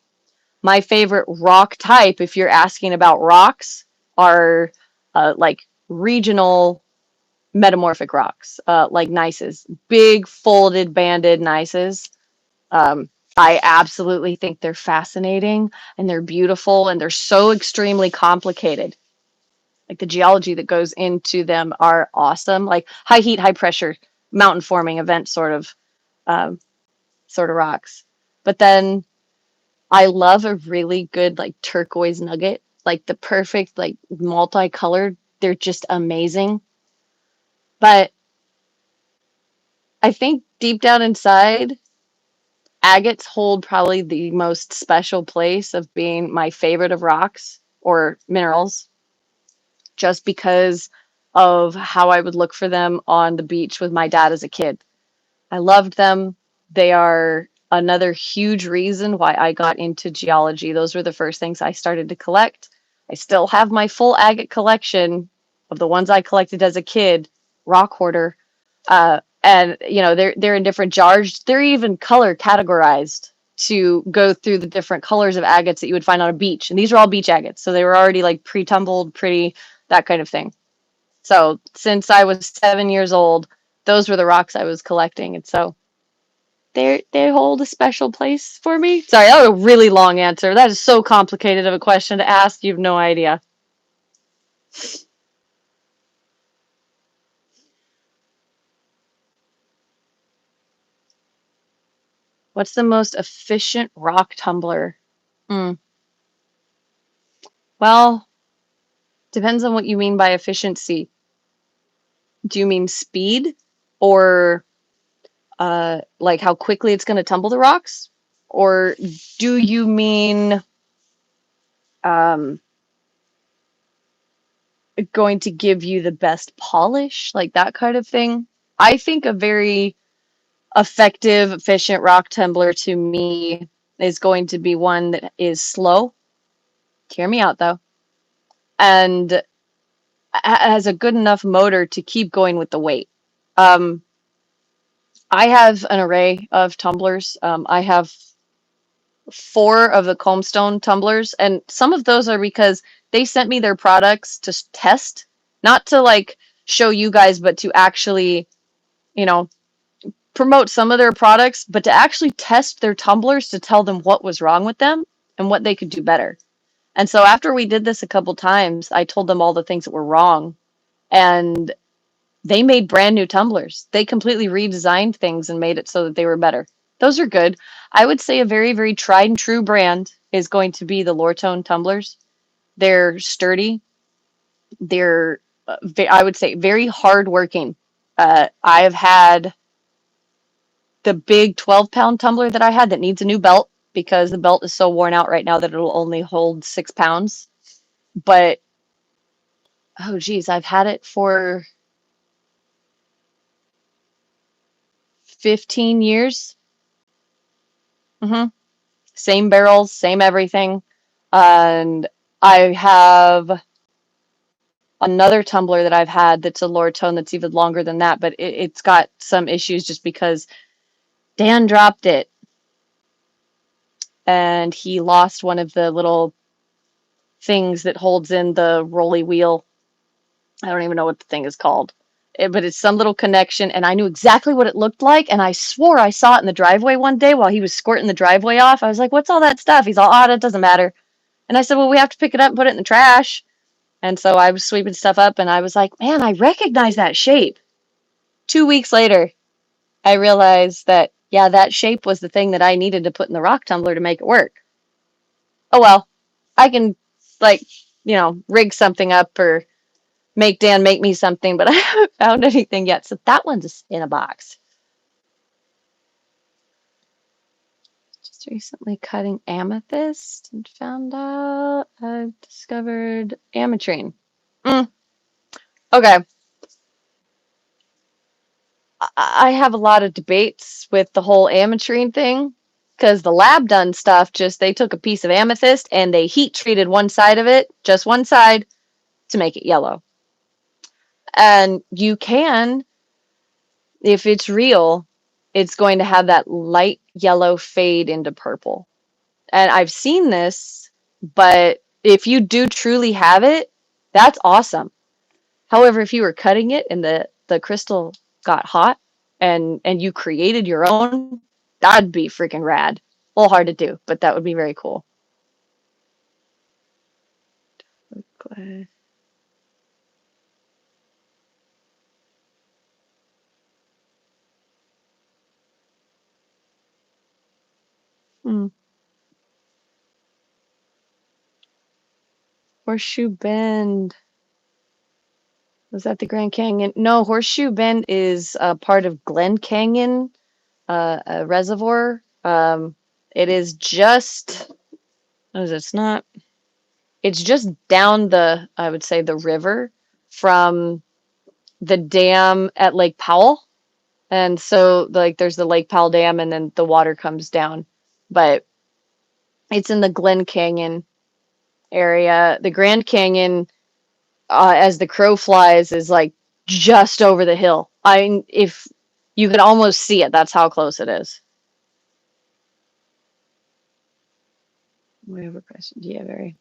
My favorite rock type, if you're asking about rocks, are like regional metamorphic rocks, like gneisses, big folded banded gneisses. I absolutely think they're fascinating and they're beautiful and they're so extremely complicated. Like the geology that goes into them are awesome. Like high heat, high pressure, mountain forming event um, sort of rocks. But then I love a really good like turquoise nugget, like the perfect like multicolored. They're just amazing. But I think deep down inside, agates hold probably the most special place of being my favorite of rocks or minerals, just because of how I would look for them on the beach with my dad as a kid. I loved them. They are another huge reason why I got into geology. Those were the first things I started to collect. I still have my full agate collection of the ones I collected as a kid, rock hoarder. And they're in different jars. They're even color categorized to go through the different colors of agates that you would find on a beach. And these are all beach agates, so they were already like pre-tumbled, pretty, that kind of thing. So since I was 7 years old, those were the rocks I was collecting, and so they hold a special place for me. Sorry, that was a really long answer. That is so complicated of a question to ask. You have no idea. What's the most efficient rock tumbler? Hmm. Well, depends on what you mean by efficiency. Do you mean speed or like how quickly it's going to tumble the rocks? Or do you mean um, going to give you the best polish, like that kind of thing? I think a very effective, efficient rock tumbler to me is going to be one that is slow. Hear me out though, and has a good enough motor to keep going with the weight. Um, I have an array of tumblers. I have four of the Comestone tumblers, and some of those are because they sent me their products to test, not to like show you guys, but to actually, you know, promote some of their products, but to actually test their tumblers to tell them what was wrong with them and what they could do better. And so after we did this a couple times, I told them all the things that were wrong, and they made brand new tumblers. They completely redesigned things and made it so that they were better. Those are good. I would say a very, very tried and true brand is going to be the Lortone tumblers. They're sturdy. They're, I would say, very hardworking. I've had the big 12-pound tumbler that I had that needs a new belt because the belt is so worn out right now that it'll only hold 6 pounds. But, oh, geez, I've had it for 15 years. Mm-hmm. Same barrels, same everything. And I have another tumbler that I've had that's a Lortone that's even longer than that, but it's got some issues just because Dan dropped it and he lost one of the little things that holds in the rolly wheel. I don't even know what the thing is called. But it's some little connection, and I knew exactly what it looked like, and I swore I saw it in the driveway one day while he was squirting the driveway off. I was like, "What's all that stuff?" He's all, "Oh, it doesn't matter." And I said, "Well, we have to pick it up and put it in the trash." And so I was sweeping stuff up, and I was like, "Man, I recognize that shape." 2 weeks later, I realized that, yeah, that shape was the thing that I needed to put in the rock tumbler to make it work. Oh well, I can, like, rig something up or make Dan make me something, but I haven't found anything yet. So that one's in a box. Just recently cutting amethyst and found out I've discovered Ametrine. Okay. I have a lot of debates with the whole ametrine thing because the lab done stuff they took a piece of amethyst and they heat treated one side of it, just one side, to make it yellow. And you can, if it's real, it's going to have that light yellow fade into purple. And I've seen this, but if you do truly have it, that's awesome. However, if you were cutting it and the crystal got hot and you created your own, that'd be freaking rad. A little hard to do, but that would be very cool. Hmm. Horseshoe Bend. Was that the Grand Canyon? No, Horseshoe Bend is part of Glen Canyon, a reservoir. It is just, what is it? It's just down I would say, the river from the dam at Lake Powell. And so, like, there's the Lake Powell Dam, and then the water comes down. But it's in the Glen Canyon area. The Grand Canyon, as the crow flies, is like just over the hill. If you can almost see it, that's how close it is. Way overpriced. Yeah, very.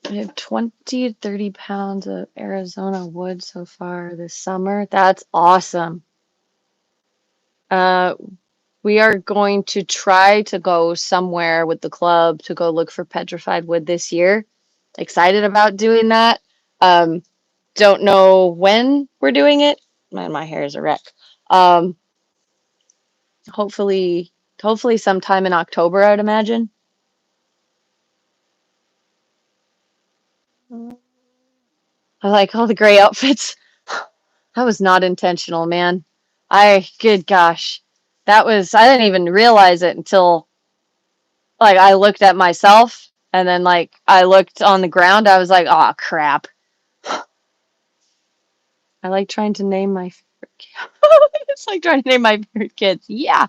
I have 20 to 30 pounds of Arizona wood so far this summer. That's awesome. Uh, we are going to try to go somewhere with the club to go look for petrified wood this year. Excited about doing that. Um, don't know when we're doing it. Man, my hair is a wreck. Um, Hopefully, hopefully sometime in October, I'd imagine. I like all the gray outfits. That was not intentional, man. Good gosh. I didn't even realize it until, like, I looked at myself and then, like, I looked on the ground. I was like, oh, crap. I like trying to name my favorite kids. It's like trying to name my favorite kids. Yeah.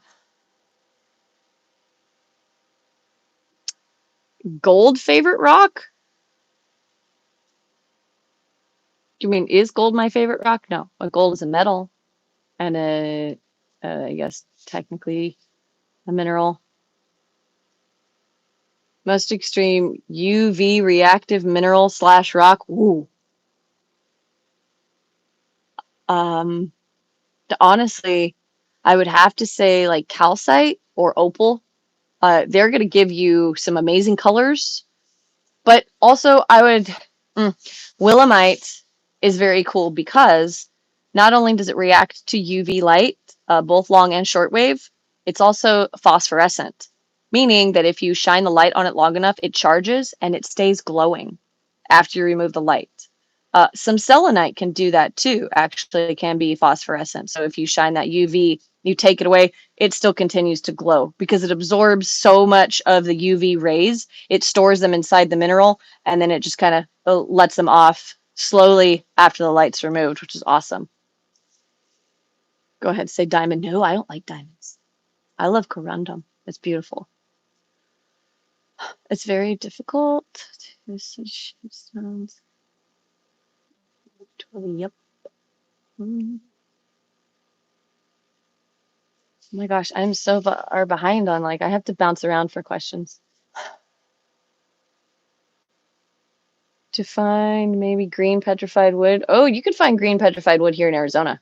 Gold favorite rock? You mean, is gold my favorite rock? No. But gold is a metal and I guess technically a mineral. Most extreme UV reactive mineral slash rock. Ooh. Um, honestly, I would have to say like calcite or opal. They're going to give you some amazing colors, but also I would willemite is very cool because not only does it react to UV light, both long and short wave, it's also phosphorescent, meaning that if you shine the light on it long enough, it charges and it stays glowing after you remove the light. Some selenite can do that too. Actually, it can be phosphorescent. So if you shine that UV, you take it away, it still continues to glow because it absorbs so much of the UV rays. It stores them inside the mineral, and then it just kind of lets them off slowly after the light's removed, which is awesome. Go ahead and say diamond. No, I don't like diamonds. I love corundum. It's beautiful. It's very difficult to see stones. Yep. Oh my gosh, I'm so far behind on, like, I have to bounce around for questions. To find maybe green petrified wood. Oh, you can find green petrified wood here in Arizona.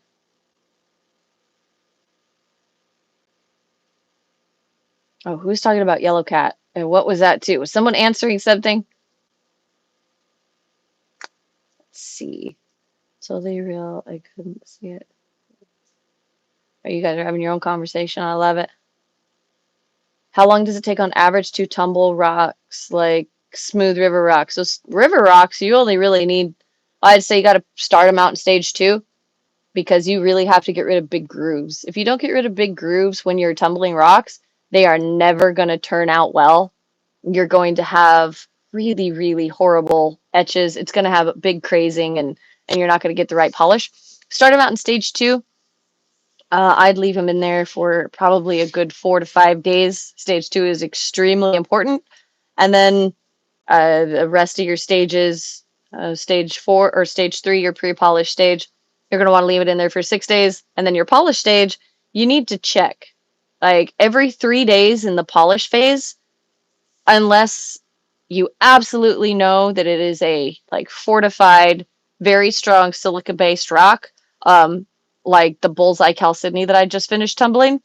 Oh, who's talking about yellow cat? And what was that too? Was someone answering something? Let's see. Totally real. I couldn't see it. Oh, you guys are having your own conversation. I love it. How long does it take on average to tumble rocks like smooth river rocks? So river rocks, you only really need, I'd say you got to start them out in stage 2 because you really have to get rid of big grooves. If you don't get rid of big grooves when you're tumbling rocks, they are never going to turn out well. You're going to have really, really horrible etches. It's going to have big crazing and you're not going to get the right polish. Start them out in stage 2. I'd leave them in there for probably a good 4 to 5 days. Stage 2 is extremely important. And then the rest of your stages, stage 4 or stage 3, your pre-polish stage, you're going to want to leave it in there for 6 days. And then your polish stage, you need to check like every 3 days in the polish phase, unless you absolutely know that it is a like fortified, very strong silica based rock, like the bullseye chalcedony that I just finished tumbling.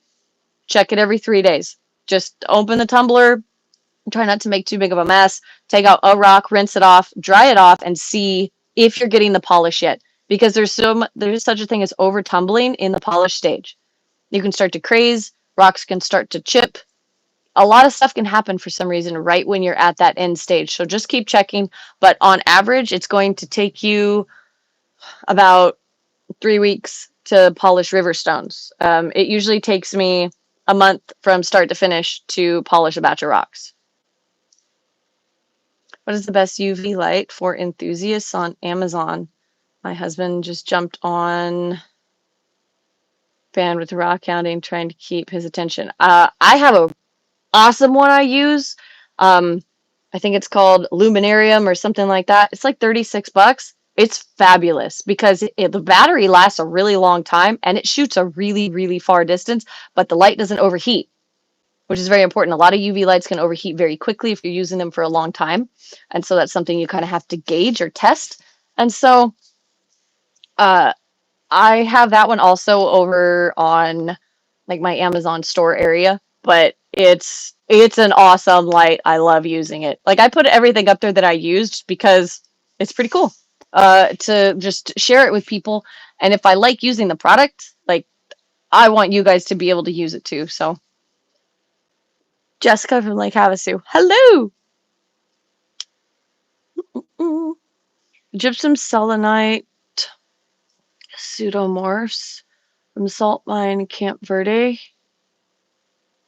Check it every 3 days. Just open the tumbler, try not to make too big of a mess, take out a rock, rinse it off, dry it off, and see if you're getting the polish yet. Because there's such a thing as over tumbling in the polish stage. You can start to craze, rocks can start to chip. A lot of stuff can happen for some reason right when you're at that end stage. So just keep checking. But on average, it's going to take you about 3 weeks to polish river stones. It usually takes me a month from start to finish to polish a batch of rocks. What is the best UV light for enthusiasts on Amazon? My husband just jumped on band with rockhounding, trying to keep his attention. I have a awesome one I use. I think it's called Luminarium or something like that. It's like $36. It's fabulous because the battery lasts a really long time and it shoots a really, really far distance, but the light doesn't overheat, which is very important. A lot of UV lights can overheat very quickly if you're using them for a long time. And so that's something you kind of have to gauge or test. And so uh, I have that one also over on like my Amazon store area, but it's an awesome light. I love using it. Like I put everything up there that I used because it's pretty cool to just share it with people. And if I like using the product, like I want you guys to be able to use it too. So, Jessica from Lake Havasu, hello. Mm. Gypsum selenite, pseudomorphs from Salt Mine, Camp Verde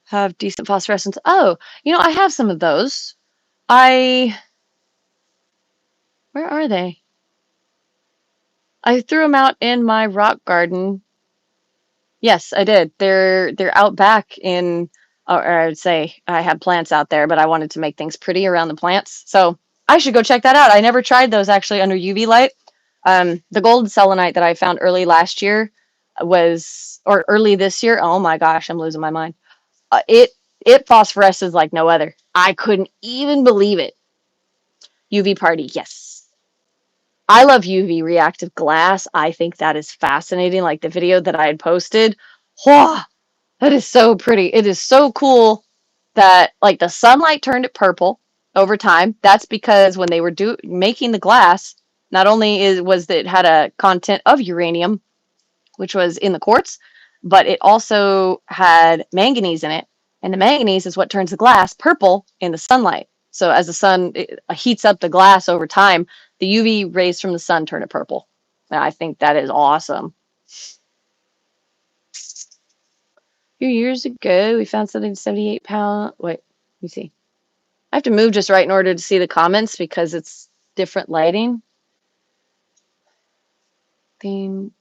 have decent phosphorescence. Oh, I have some of those. Where are they? I threw them out in my rock garden. Yes, I did. They're out back in, or I would say I had plants out there, but I wanted to make things pretty around the plants. So I should go check that out. I never tried those actually under UV light. The gold selenite that I found early last year or early this year. Oh my gosh, I'm losing my mind. It phosphoresces like no other. I couldn't even believe it. UV party, yes. I love UV reactive glass. I think that is fascinating. Like the video that I had posted. Whoa, that is so pretty. It is so cool that like the sunlight turned it purple over time. That's because when they were making the glass, not only was that it had a content of uranium, which was in the quartz, but it also had manganese in it. And the manganese is what turns the glass purple in the sunlight. So as the sun heats up the glass over time, the UV rays from the sun turn it purple. And I think that is awesome. A few years ago, we found something 78 pound. Wait, let me see. I have to move just right in order to see the comments because it's different lighting. Theme.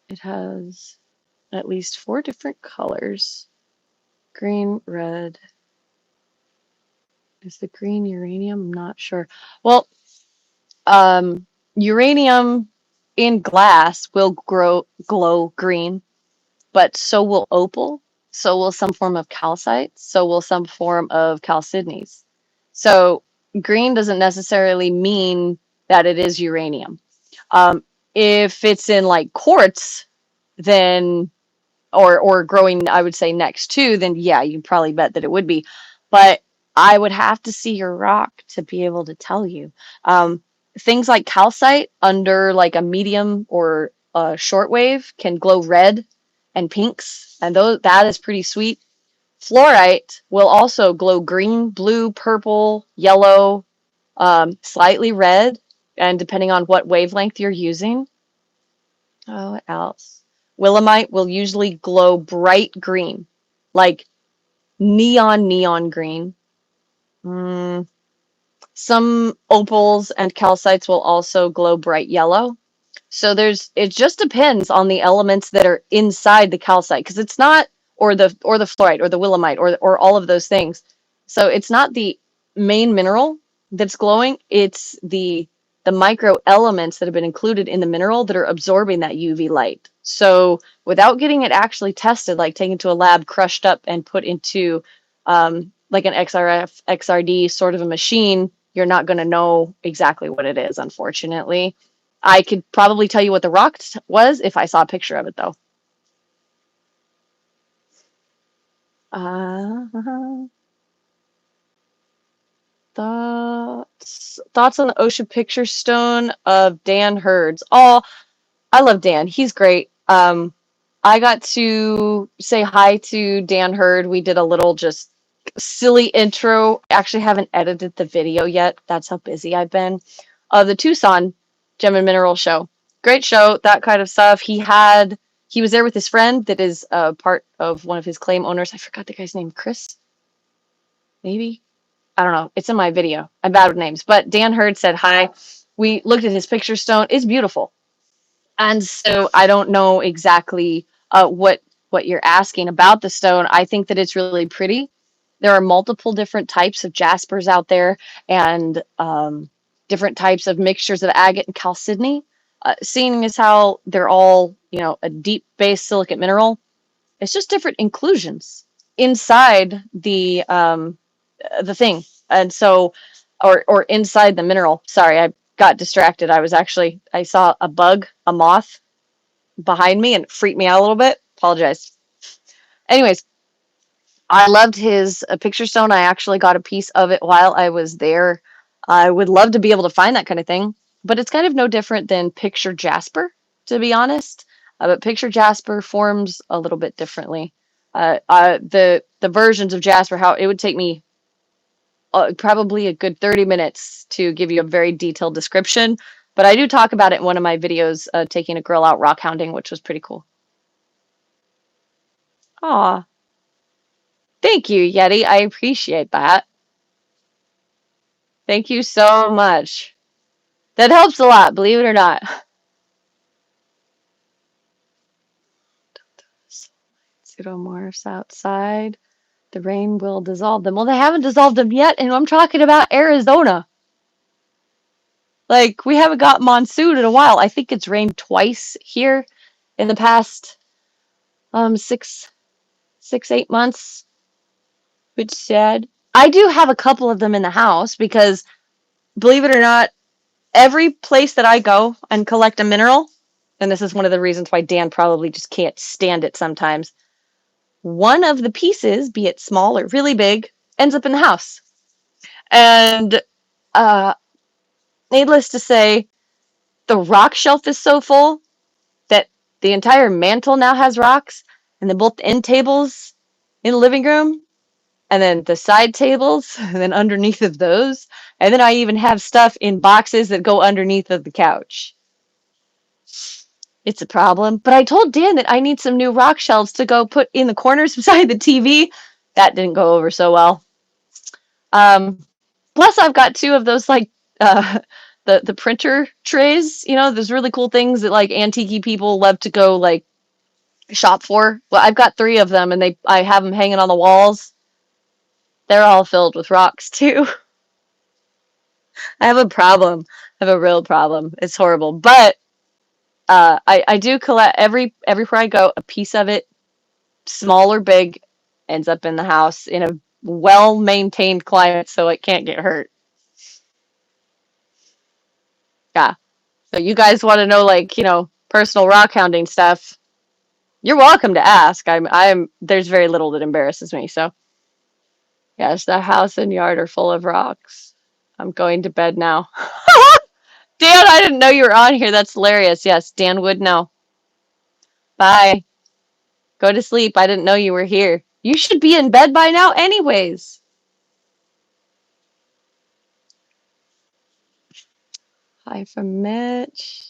It has at least 4 different colors. Green, red. Is the green uranium? I'm not sure. Well, uranium in glass will glow green, but so will opal, so will some form of calcite, so will some form of chalcedonies. So green doesn't necessarily mean that it is uranium. If it's in like quartz, then or growing, I would say next to, then yeah, you probably bet that it would be. But I would have to see your rock to be able to tell you. Things like calcite under like a medium or a shortwave can glow red and pinks, and that is pretty sweet. Fluorite will also glow green, blue, purple, yellow, slightly red, and depending on what wavelength you're using. Oh, what else? Willemite will usually glow bright green, like neon green. Some opals and calcites will also glow bright yellow. So it just depends on the elements that are inside the calcite because it's not or the fluorite or the willemite or all of those things. So it's not the main mineral that's glowing, it's the micro elements that have been included in the mineral that are absorbing that UV light. So without getting it actually tested, like taken to a lab, crushed up and put into like an XRF, XRD sort of a machine, you're not going to know exactly what it is, unfortunately. I could probably tell you what the rock was if I saw a picture of it, though. Thoughts on the ocean picture stone of Dan Hurd's. Oh, I love Dan. He's great. I got to say hi to Dan Hurd. We did a little just silly intro. I actually haven't edited the video yet. That's how busy I've been. The Tucson Gem and Mineral Show. Great show, that kind of stuff. He was there with his friend that is part of one of his claim owners. I forgot the guy's name. Chris? Maybe? I don't know. It's in my video. I'm bad with names. But Dan Hurd said hi. We looked at his picture stone. It's beautiful. And so I don't know exactly what you're asking about the stone. I think that it's really pretty. There are multiple different types of jaspers out there, and different types of mixtures of agate and chalcedony. Seeing as how they're all, a deep base silicate mineral, it's just different inclusions inside the thing, and so or inside the mineral. Sorry, I got distracted. I saw a moth behind me and it freaked me out a little bit. Apologize. Anyways, I loved his picture stone. I actually got a piece of it while I was there. I would love to be able to find that kind of thing, but it's kind of no different than picture jasper, to be honest. But picture Jasper forms a little bit differently. The versions of Jasper, how it would take me probably a good 30 minutes to give you a very detailed description. But I do talk about it in one of my videos, taking a girl out rockhounding, which was pretty cool. Aw, thank you, Yeti. I appreciate that. Thank you so much. That helps a lot, believe it or not. Pseudomorphs outside. The rain will dissolve them. Well, they haven't dissolved them yet, and I'm talking about Arizona. Like, we haven't got monsoon in a while. I think it's rained twice here in the past 8 months, which is sad. I do have a couple of them in the house because, believe it or not, every place that I go and collect a mineral, and this is one of the reasons why Dan probably just can't stand it sometimes, one of the pieces, be it small or really big, ends up in the house. And uh, needless to say, the rock shelf is so full that the entire mantle now has rocks, and then both the end tables in the living room, and then the side tables, and then underneath of those, and then I even have stuff in boxes that go underneath of the couch. It's a problem. But I told Dan that I need some new rock shelves to go put in the corners beside the TV. That didn't go over so well. Plus, I've got two of those like uh, the printer trays. You know, those really cool things that like antique people love to go like shop for. Well, I've got three of them, and I have them hanging on the walls. They're all filled with rocks too. I have a problem. I have a real problem. It's horrible, but I do collect everywhere I go. A piece of it, small or big, ends up in the house in a well maintained climate, so it can't get hurt. Yeah. So you guys want to know, like, personal rock hounding stuff? You're welcome to ask. I'm. There's very little that embarrasses me. So yes, the house and yard are full of rocks. I'm going to bed now. Dan, I didn't know you were on here. That's hilarious. Yes, Dan would know. Bye. Go to sleep. I didn't know you were here. You should be in bed by now, anyways. Hi from Mitch.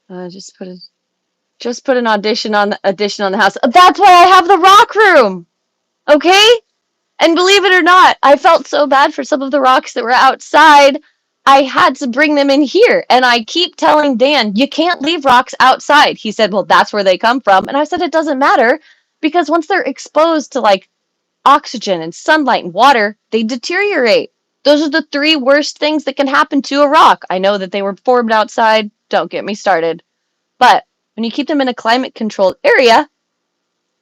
Just put an addition on the house. That's why I have the rock room. Okay? And believe it or not, I felt so bad for some of the rocks that were outside. I had to bring them in here. And I keep telling Dan, you can't leave rocks outside. He said, well, that's where they come from. And I said, it doesn't matter because once they're exposed to like oxygen and sunlight and water, they deteriorate. Those are the three worst things that can happen to a rock. I know that they were formed outside. Don't get me started. But when you keep them in a climate controlled area,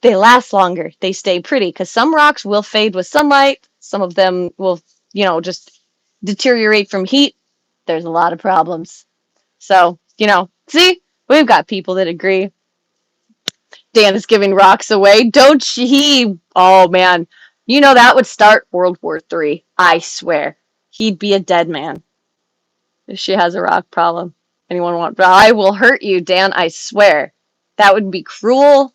they last longer. They stay pretty because some rocks will fade with sunlight. Some of them will, just deteriorate from heat. There's a lot of problems. So, see, we've got people that agree. Dan is giving rocks away. Don't he? Oh, man. That would start World War III. I swear. He'd be a dead man if she has a rock problem. Anyone want? I will hurt you, Dan. I swear. That would be cruel.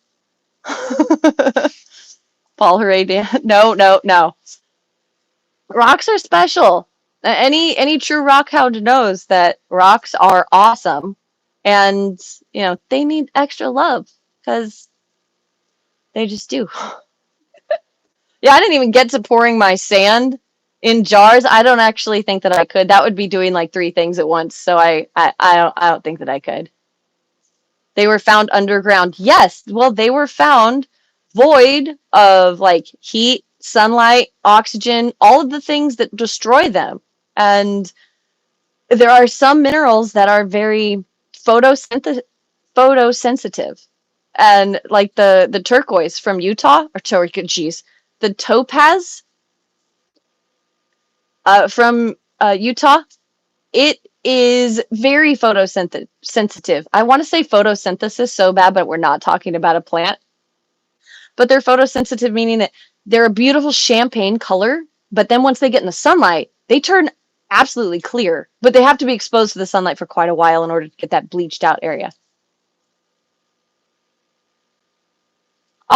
Paul Hooray, Dan. No, no, no. Rocks are special. Any true rock hound knows that rocks are awesome, and they need extra love because they just do. Yeah, I didn't even get to pouring my sand in jars. I don't actually think that I could. That would be doing like three things at once. So I don't think that I could. They were found underground. Yes, well, they were found void of like heat, sunlight, oxygen, all of the things that destroy them. And there are some minerals that are very photosensitive. And like the turquoise from Utah, the topaz from Utah, it is very photosensitive. I want to say photosynthesis so bad, but we're not talking about a plant. But they're photosensitive, meaning that they're a beautiful champagne color, but then once they get in the sunlight, they turn absolutely clear. But they have to be exposed to the sunlight for quite a while in order to get that bleached out area.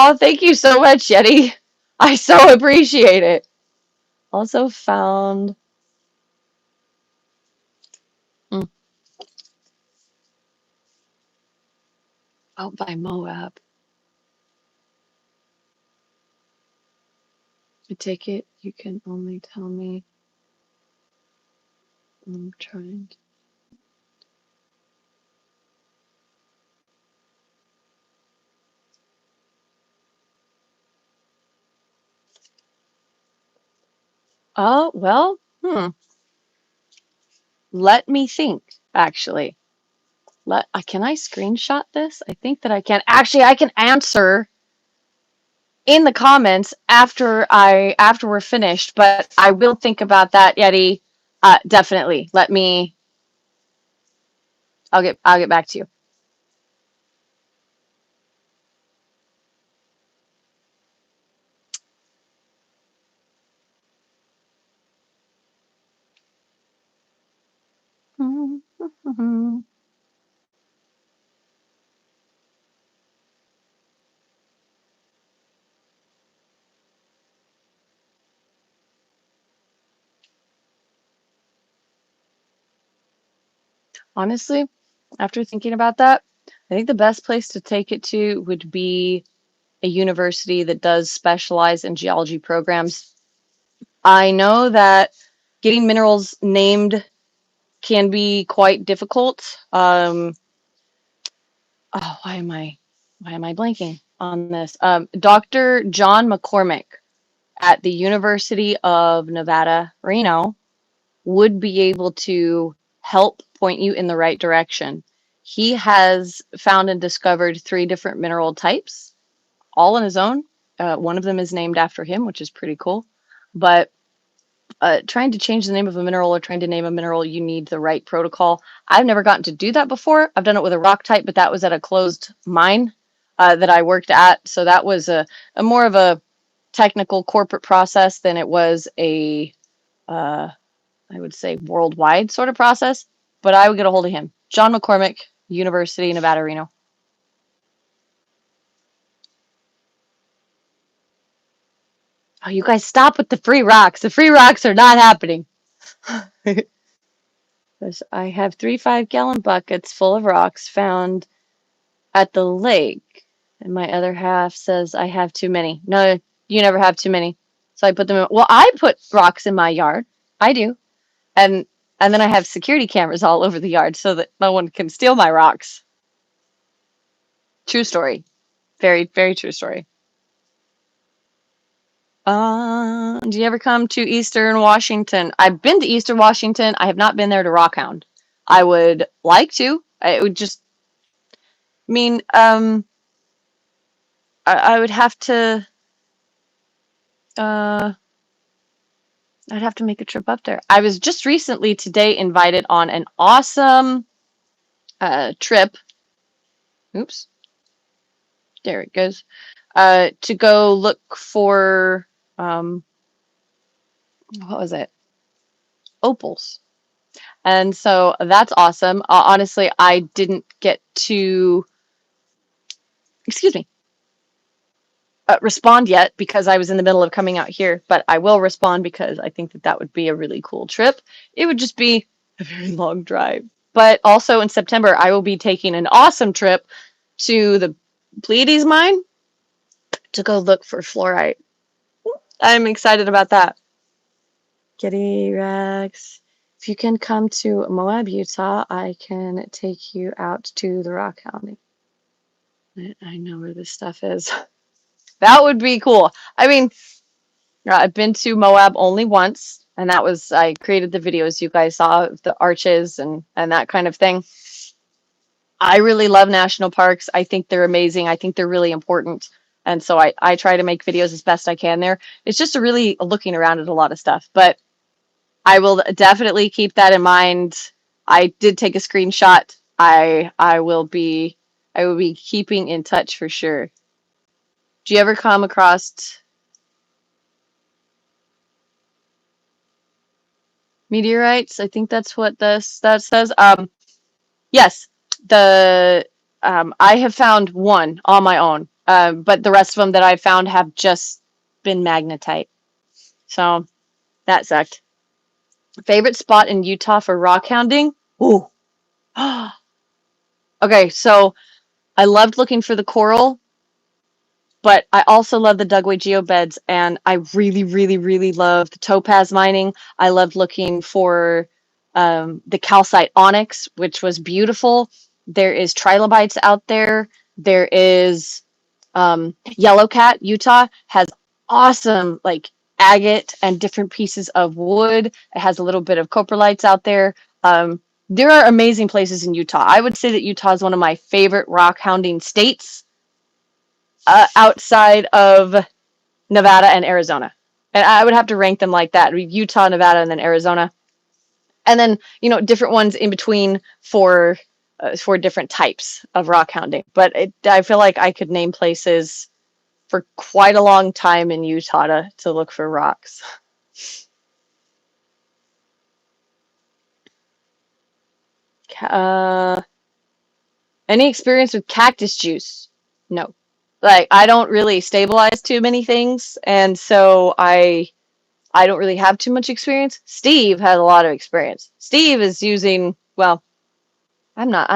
Oh, thank you so much, Yeti. I so appreciate it. Also found. Mm, out by Moab. I take it you can only tell me. I'm trying. Oh, well, let me think, actually. Can I screenshot this? I think that I can. Actually, I can answer in the comments after we're finished, but I will think about that, Yeti. Definitely. I'll get back to you. Honestly, after thinking about that, I think the best place to take it to would be a university that does specialize in geology programs. I know that getting minerals named can be quite difficult. Oh, why am I blanking on this? Dr. John McCormick at the University of Nevada, Reno, would be able to help point you in the right direction. He has found and discovered 3 different mineral types, all on his own. One of them is named after him, which is pretty cool. But trying to change the name of a mineral or trying to name a mineral, you need the right protocol. I've never gotten to do that before. I've done it with a rock type, but that was at a closed mine that I worked at. So that was a more of a technical corporate process than it was uh, I would say, worldwide sort of process. But I would get a hold of him. John McCormick, University, Nevada, Reno. Oh, you guys stop with the free rocks. The free rocks are not happening. I have 3 5-gallon buckets full of rocks found at the lake. And my other half says I have too many. No, you never have too many. So I put them in. Well, I put rocks in my yard. I do. And and then I have security cameras all over the yard so that no one can steal my rocks. True story. Very, very true story. Do you ever come to Eastern Washington? I've been to Eastern Washington. I have not been there to Rockhound. I would like to. It would just mean I would have to uh I'd have to make a trip up there. I was just recently today invited on an awesome trip. Oops, there it goes. To go look for what was it? Opals. And so that's awesome. Honestly, I didn't get to, excuse me, respond yet because I was in the middle of coming out here, but I will respond because I think that that would be a really cool trip. It would just be a very long drive. But also in September, I will be taking an awesome trip to the Pleiades mine to go look for fluorite. I'm excited about that. Kitty Rex. If you can come to Moab, Utah, I can take you out to the Rockhounding. I know where this stuff is. That would be cool. I mean, I've been to Moab only once, and that was I created the videos you guys saw of the arches and that kind of thing. I really love national parks. I think they're amazing. I think they're really important. And so I try to make videos as best I can there. It's just a really looking around at a lot of stuff. But I will definitely keep that in mind. I did take a screenshot. I will be keeping in touch for sure. Do you ever come across meteorites? I think that's what that says. Yes, the I have found one on my own. But the rest of them that I found have just been magnetite. So that sucked. Favorite spot in Utah for rockhounding? Ooh. Okay, so I loved looking for the coral, but I also love the Dugway geobeds, and I really, really, really love the topaz mining. I loved looking for the calcite onyx, which was beautiful. There is trilobites out there. There is Yellowcat, Utah has awesome like agate and different pieces of wood. It has a little bit of coprolites out there. There are amazing places in Utah. I would say that Utah is one of my favorite rock hounding states outside of Nevada and Arizona. And I would have to rank them like that: Utah, Nevada, and then Arizona. And then, different ones in between for different types of rock hounding. But I feel like I could name places for quite a long time in Utah to look for rocks. Uh, any experience with cactus juice? No. Like, I don't really stabilize too many things, and so I don't really have too much experience. Steve has a lot of experience. Steve is using, well, I'm not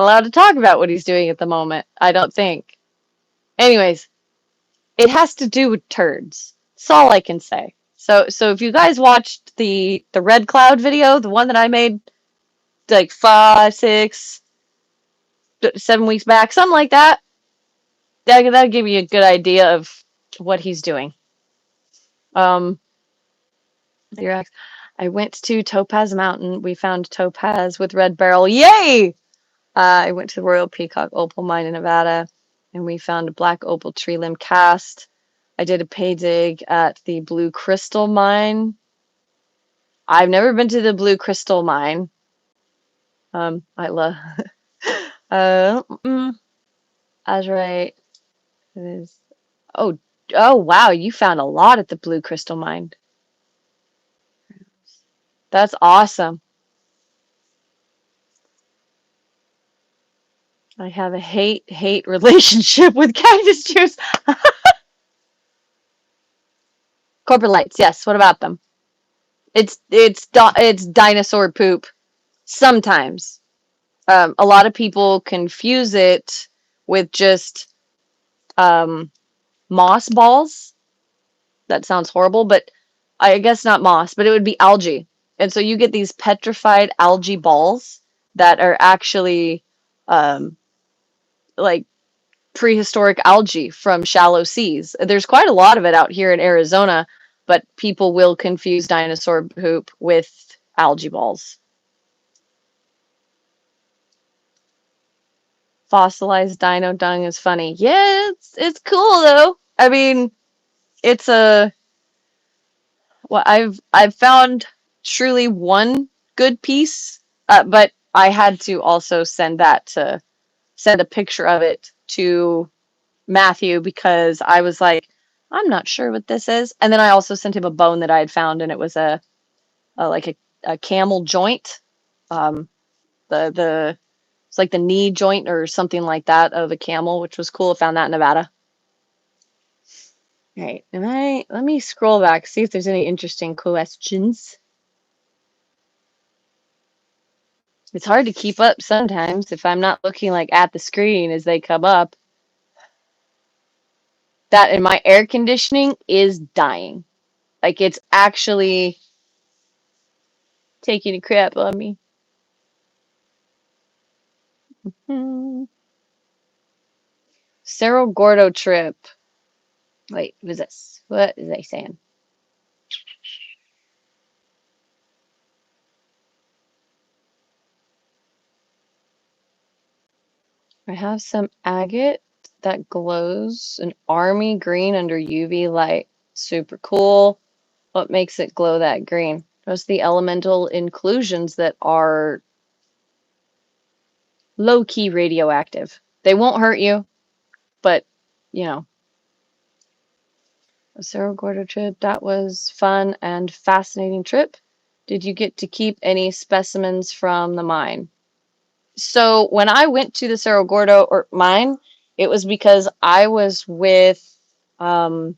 allowed to talk about what he's doing at the moment, I don't think. Anyways, it has to do with turds. That's all I can say. So if you guys watched the red cloud video, the one that I made like 5, 6, 7 weeks back, something like that, that'll give you a good idea of what he's doing. I went to Topaz Mountain. We found topaz with red beryl. Yay! I went to the Royal Peacock Opal Mine in Nevada, and we found a black opal tree limb cast. I did a pay dig at the Blue Crystal Mine. I've never been to the Blue Crystal Mine. I love. uh, mm, Azurite. It is. Oh, oh, wow! You found a lot at the Blue Crystal Mine. That's awesome. I have a hate relationship with cactus juice. Coprolites, yes. What about them? It's dinosaur poop. Sometimes. A lot of people confuse it with just um, moss balls. That sounds horrible, but I guess not moss, but it would be algae. And so you get these petrified algae balls that are actually um, like prehistoric algae from shallow seas. There's quite a lot of it out here in Arizona, but people will confuse dinosaur poop with algae balls. Fossilized dino dung is funny. Yeah, it's cool though. I mean, it's a well, I've found truly one good piece, but I had to also send a picture of it to Matthew because I was like, I'm not sure what this is. And then I also sent him a bone that I had found, and it was a camel joint. Um, the it's like the knee joint or something like that of a camel, which was cool. I found that in Nevada. All right, let me scroll back, see if there's any interesting questions. It's hard to keep up sometimes if I'm not looking like at the screen as they come up. That and my air conditioning is dying. Like it's actually taking a crap on me. Hmm. Cerro Gordo trip. Wait, what is this? What is they saying? I have some agate that glows an army green under UV light. Super cool. What makes it glow that green? Those the elemental inclusions that are low-key radioactive. They won't hurt you, but you know, a Cerro Gordo trip, that was fun and fascinating trip. Did you get to keep any specimens from the mine? So when I went to the Cerro Gordo or mine, It was because I was with um,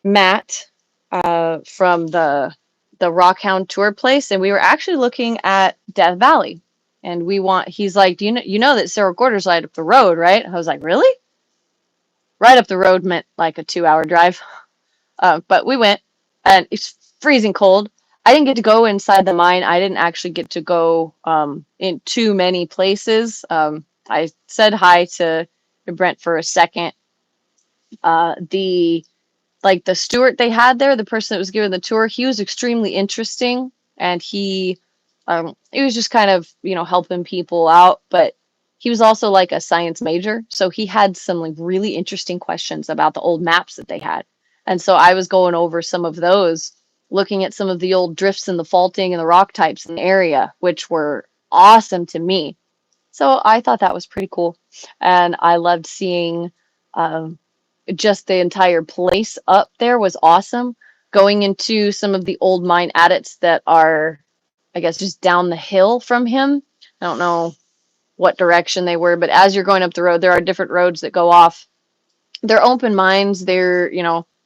Matt from the Rockhound tour place, and we were actually looking at Death Valley. And he's like, do you know that Cerro Gordo's right up the road, right? I was like, really? Right up the road meant like a 2-hour drive. But we went, and it's freezing cold. I didn't get to go inside the mine. I didn't actually get to go in too many places. I said hi to Brent for a second. The the steward they had there, the person that was giving the tour, he was extremely interesting, and he was just kind of helping people out, but he was also like a science major, so he had some like really interesting questions about the old maps that they had, and so I was going over some of those, looking at some of the old drifts and the faulting and the rock types in the area, which were awesome to me. So I thought that was pretty cool, and I loved seeing. Um, just the entire place up there was awesome. Going into some of the old mine adits that are, I guess, just down the hill from him. I don't know what direction they were, but as you're going up the road, there are different roads that go off. They're open mines. They're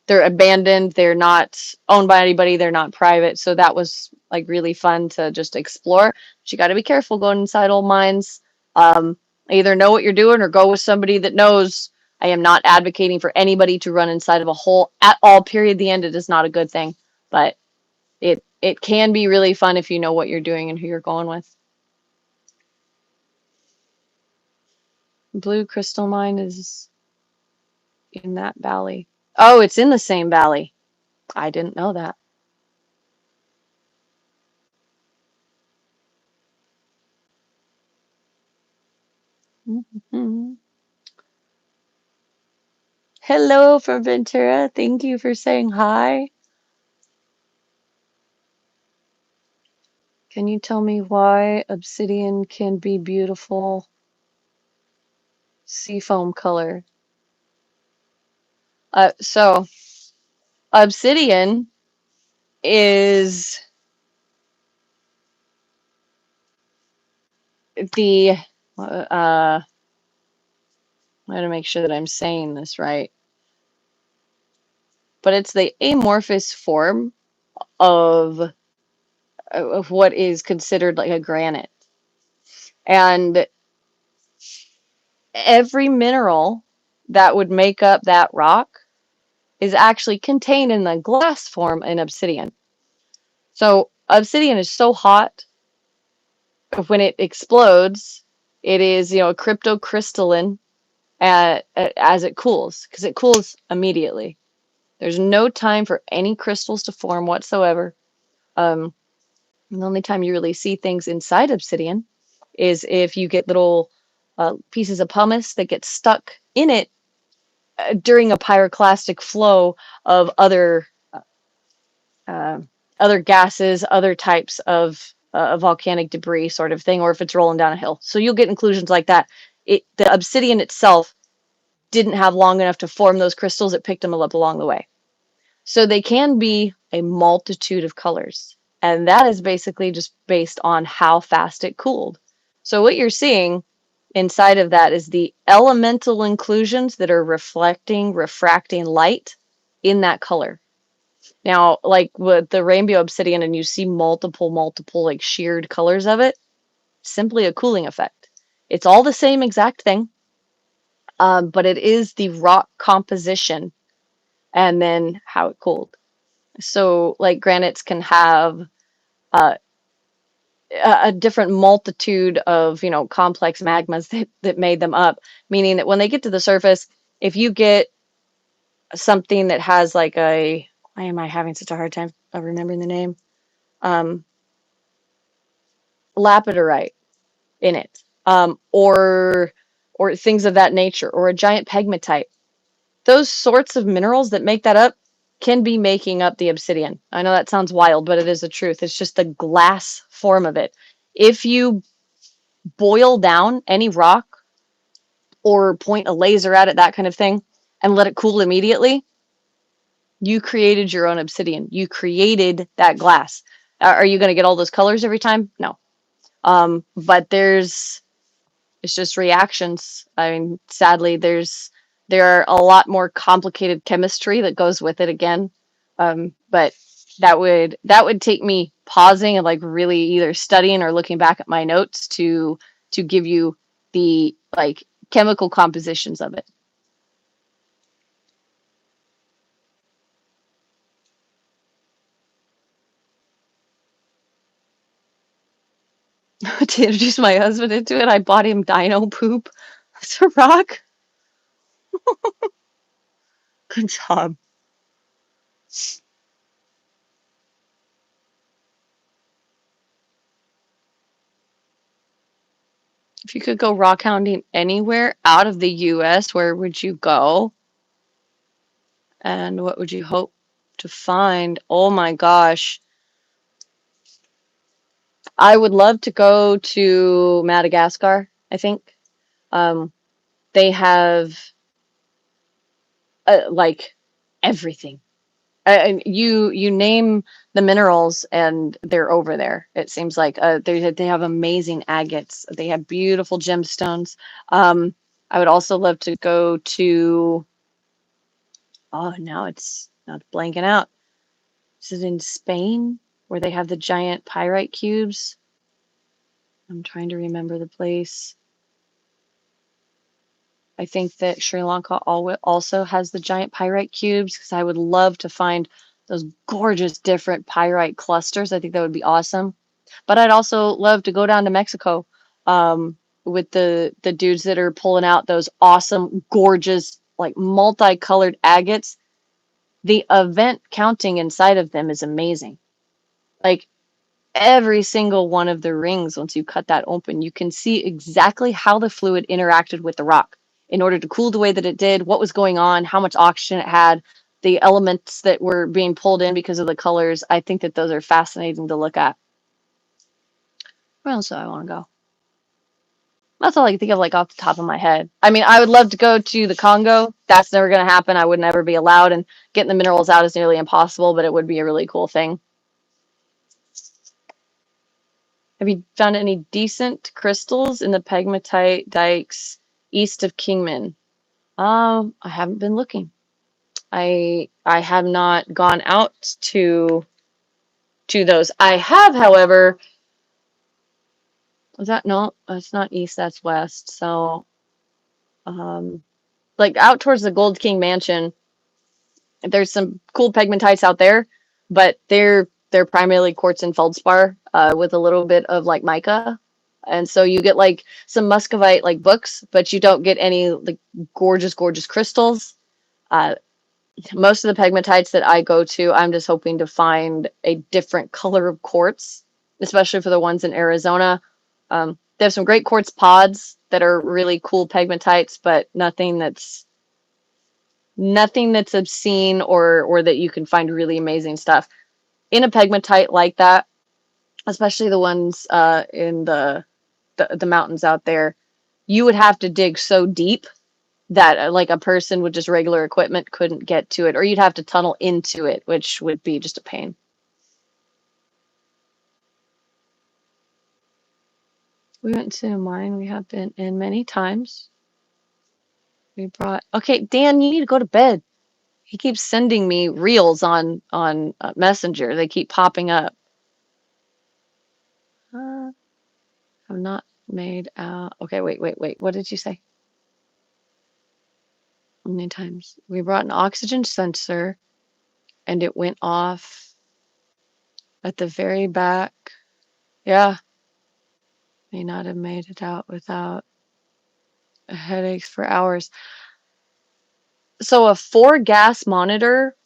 abandoned. They're not owned by anybody. They're not private. So that was like really fun to just explore. But you got to be careful going inside old mines. Um, Either know what you're doing or go with somebody that knows. I am not advocating for anybody to run inside of a hole at all. Period. The end. It is not a good thing, but it can be really fun if you know what you're doing and who you're going with. Blue Crystal Mine is in that valley. Oh, it's in the same valley. I didn't know that. Mhm. Hello from Ventura. Thank you for saying hi. Can you tell me why obsidian can be beautiful seafoam color? So obsidian is the I got to make sure that I'm saying this right, but it's the amorphous form of what is considered like a granite, and every mineral that would make up that rock is actually contained in the glass form in obsidian. So obsidian is so hot when it explodes, it is cryptocrystalline as it cools, because it cools immediately. There's no time for any crystals to form whatsoever. Um, the only time you really see things inside obsidian is if you get little pieces of pumice that get stuck in it during a pyroclastic flow of uh, other gases, other types of volcanic debris, sort of thing, or if it's rolling down a hill. So you'll get inclusions like that. The obsidian itself didn't have long enough to form those crystals. It picked them up along the way. So they can be a multitude of colors. And that is basically just based on how fast it cooled. So what you're seeing inside of that is the elemental inclusions that are refracting light in that color. Now, like with the rainbow obsidian, and you see multiple like sheared colors of it, simply a cooling effect. It's all the same exact thing, but it is the rock composition and then how it cooled. So, like granites can have uh, a different multitude of complex magmas that made them up, meaning that when they get to the surface, if you get something that has like a, why am I having such a hard time of remembering the name? Um, Lapidorite in it, or things of that nature, or a giant pegmatite. Those sorts of minerals that make that up can be making up the obsidian. I know that sounds wild, but it is the truth. It's just the glass form of it. If you boil down any rock or point a laser at it, that kind of thing, and let it cool immediately, you created your own obsidian. You created that glass. Are you going to get all those colors every time? No. But there's It's just reactions. I mean, sadly, there are a lot more complicated chemistry that goes with it again. But that would take me pausing and like really either studying or looking back at my notes to give you the like chemical compositions of it. To introduce my husband into it, I bought him dino poop. It's a rock. Good job. If you could go rock hounding anywhere out of the US, where would you go? And what would you hope to find? Oh my gosh. I would love to go to Madagascar, I think. Um, they have like everything. You name the minerals and they're over there. It seems like they have amazing agates. They have beautiful gemstones. I would also love to go to. Oh, now it's blanking out. Is it in Spain where they have the giant pyrite cubes? I'm trying to remember the place. I think that Sri Lanka also has the giant pyrite cubes because I would love to find those gorgeous different pyrite clusters. I think that would be awesome. But I'd also love to go down to Mexico with the dudes that are pulling out those awesome, gorgeous, like multicolored agates. The event counting inside of them is amazing. Like every single one of the rings, once you cut that open, you can see exactly how the fluid interacted with the rock in order to cool the way that it did, what was going on, how much oxygen it had, the elements that were being pulled in because of the colors. I think that those are fascinating to look at. Where else do I want to go? That's all I can think of, like off the top of my head. I mean, I would love to go to the Congo. That's never going to happen. I would never be allowed, and getting the minerals out is nearly impossible, but it would be a really cool thing. Have you found any decent crystals in the pegmatite dikes east of Kingman? I haven't been looking. I have not gone out to those. I have, however, was that no? That's not east. That's west. So, um, like out towards the Gold King Mansion, there's some cool pegmatites out there, but they're primarily quartz and feldspar with a little bit of like mica. And so you get like some muscovite like books, but you don't get any like gorgeous, gorgeous crystals. Uh, Most of the pegmatites that I go to, I'm just hoping to find a different color of quartz, especially for the ones in Arizona. They have some great quartz pods that are really cool pegmatites, but nothing that's obscene or that you can find really amazing stuff in a pegmatite like that, especially the ones in the mountains out there. You would have to dig so deep that like a person with just regular equipment couldn't get to it, or you'd have to tunnel into it, which would be just a pain. We went to a mine we have been in many times. We brought okay, Dan, you need to go to bed. He keeps sending me reels on Messenger. They keep popping up. Have not made out. Okay, wait. What did you say? How many times? We brought an oxygen sensor and it went off at the very back. Yeah, may not have made it out without headaches for hours. So a 4 gas monitor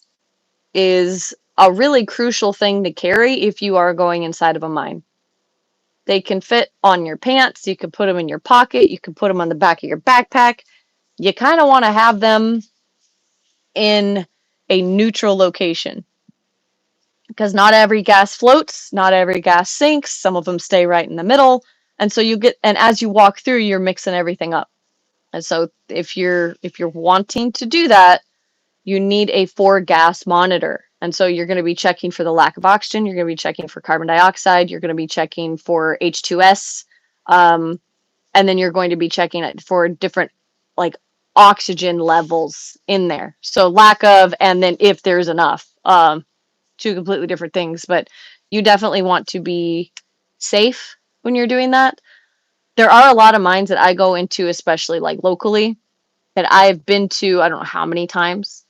is a really crucial thing to carry if you are going inside of a mine. They can fit on your pants, you can put them in your pocket, you can put them on the back of your backpack. You kind of want to have them in a neutral location because not every gas floats, not every gas sinks, some of them stay right in the middle. And so and as you walk through, you're mixing everything up. And so if you're wanting to do that, you need a 4 gas monitor. And so you're going to be checking for the lack of oxygen, you're going to be checking for carbon dioxide, you're going to be checking for H2S. and then you're going to be checking it for different like oxygen levels in there. So lack of, and then if there's enough. Two completely different things, but you definitely want to be safe when you're doing that. There are a lot of mines that I go into, especially like locally, that I've been to, I don't know how many times,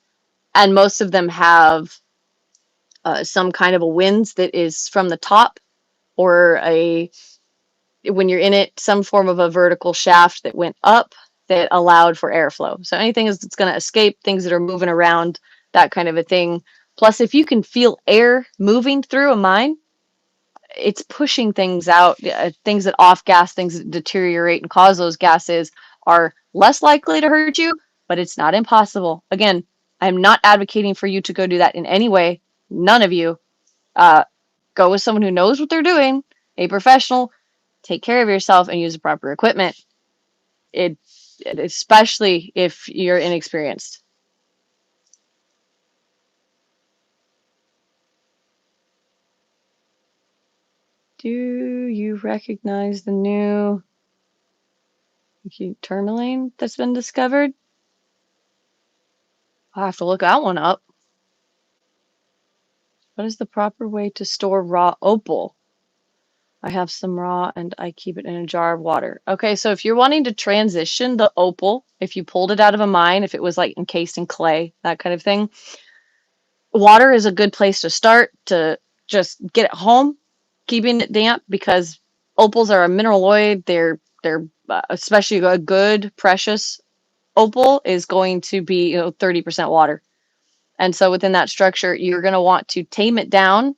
and most of them have some kind of a winze that is from the top, or a, when you're in it, some form of a vertical shaft that went up that allowed for airflow. So anything that's going to escape, things that are moving around, that kind of a thing. Plus, if you can feel air moving through a mine, it's pushing things out. Things that off gas, things that deteriorate and cause those gases are less likely to hurt you, but it's not impossible. Again, I'm not advocating for you to go do that in any way. None of you. Uh, Go with someone who knows what they're doing, a professional. Take care of yourself and use the proper equipment. It, especially if you're inexperienced. Do you recognize the new tourmaline that's been discovered? I'll have to look that one up. What is the proper way to store raw opal? I have some raw and I keep it in a jar of water. Okay, so if you're wanting to transition the opal, if you pulled it out of a mine, if it was like encased in clay, that kind of thing, water is a good place to start to just get it home, keeping it damp, because opals are a mineraloid. They're especially a good precious opal is going to be 30% water. And so within that structure, you're going to want to tame it down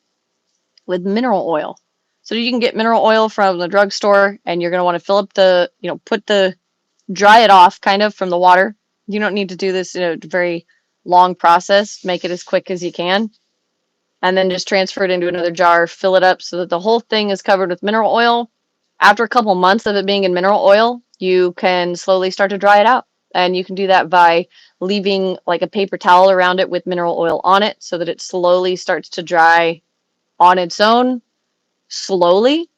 with mineral oil. So you can get mineral oil from the drugstore, and you're going to want to fill up the, dry it off kind of from the water. You don't need to do this in a very long process. Make it as quick as you can. And then just transfer it into another jar, fill it up so that the whole thing is covered with mineral oil. After a couple months of it being in mineral oil, you can slowly start to dry it out. And you can do that by leaving like a paper towel around it with mineral oil on it so that it slowly starts to dry on its own, slowly,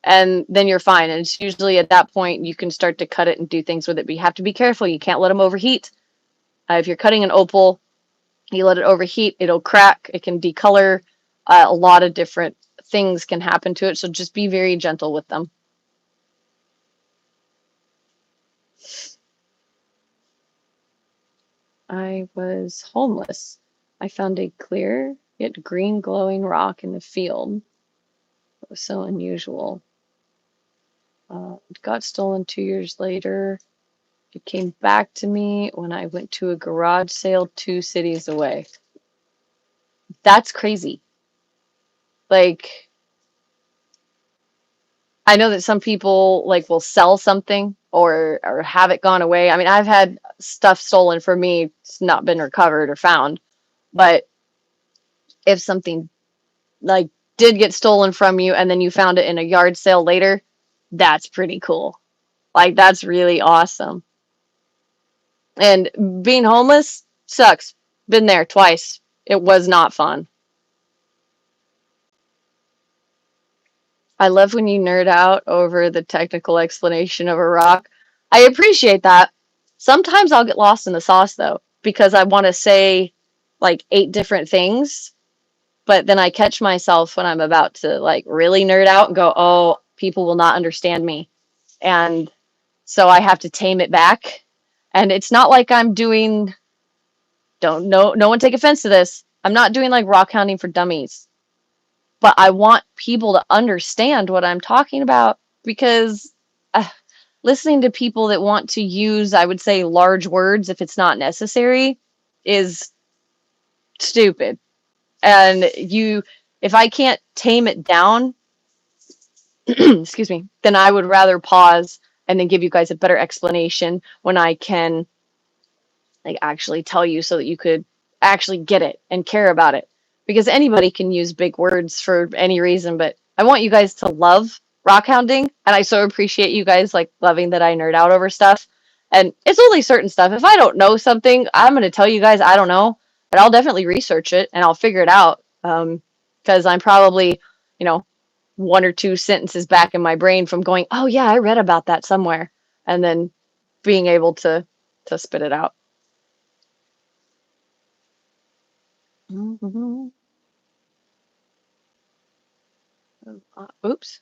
and then you're fine. And it's usually at that point you can start to cut it and do things with it, but you have to be careful. You can't let them overheat. If you're cutting an opal, you let it overheat, it'll crack, it can decolor. A lot of different things can happen to it, so just be very gentle with them. I was homeless. I found a clear yet green glowing rock in the field. It was so unusual. It got stolen 2 years later. It came back to me when I went to a garage sale 2 cities away. That's crazy. Like, I know that some people like will sell something or have it gone away. I mean, I've had stuff stolen from me. It's not been recovered or found. But if something like did get stolen from you and then you found it in a yard sale later, that's pretty cool. Like, that's really awesome. And being homeless sucks. Been there twice. It was not fun. I love when you nerd out over the technical explanation of a rock. I appreciate that. Sometimes I'll get lost in the sauce though, because I want to say like 8 different things, but then I catch myself when I'm about to like really nerd out and go, "Oh, people will not understand me." And so I have to tame it back. And it's not like I'm doing, don't know, no one take offense to this. I'm not doing like rockhounding for dummies, but I want people to understand what I'm talking about, because uh, listening to people that want to use, I would say, large words if it's not necessary is stupid. And if I can't tame it down, excuse me, then I would rather pause and then give you guys a better explanation when I can like actually tell you so that you could actually get it and care about it. Because anybody can use big words for any reason, but I want you guys to love rockhounding, and I so appreciate you guys like loving that I nerd out over stuff. And it's only certain stuff. If I don't know something, I'm going to tell you guys I don't know, but I'll definitely research it and I'll figure it out. Because I'm probably, you know, one or two sentences back in my brain from going, oh yeah, I read about that somewhere, and then being able to spit it out. Mm-hmm. Oops.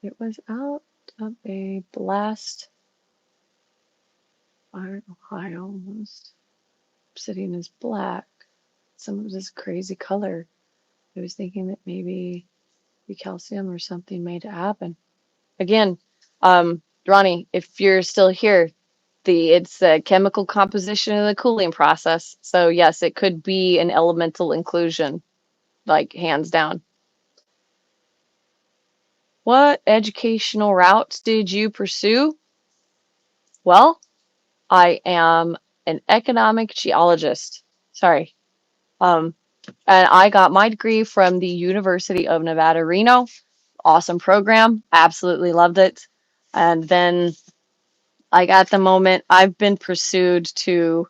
It was out of a blast fire in Ohio. Most obsidian is black. Some of it is crazy color. I was thinking that maybe the calcium or something made it happen. Again, Ronnie, if you're still here, it's the chemical composition of the cooling process. So yes, it could be an elemental inclusion, like hands down. What educational routes did you pursue? Well, I am an economic geologist. Sorry. Um, and I got my degree from the University of Nevada, Reno. Awesome program. Absolutely loved it. And then, like, at the moment, I've been pursued to,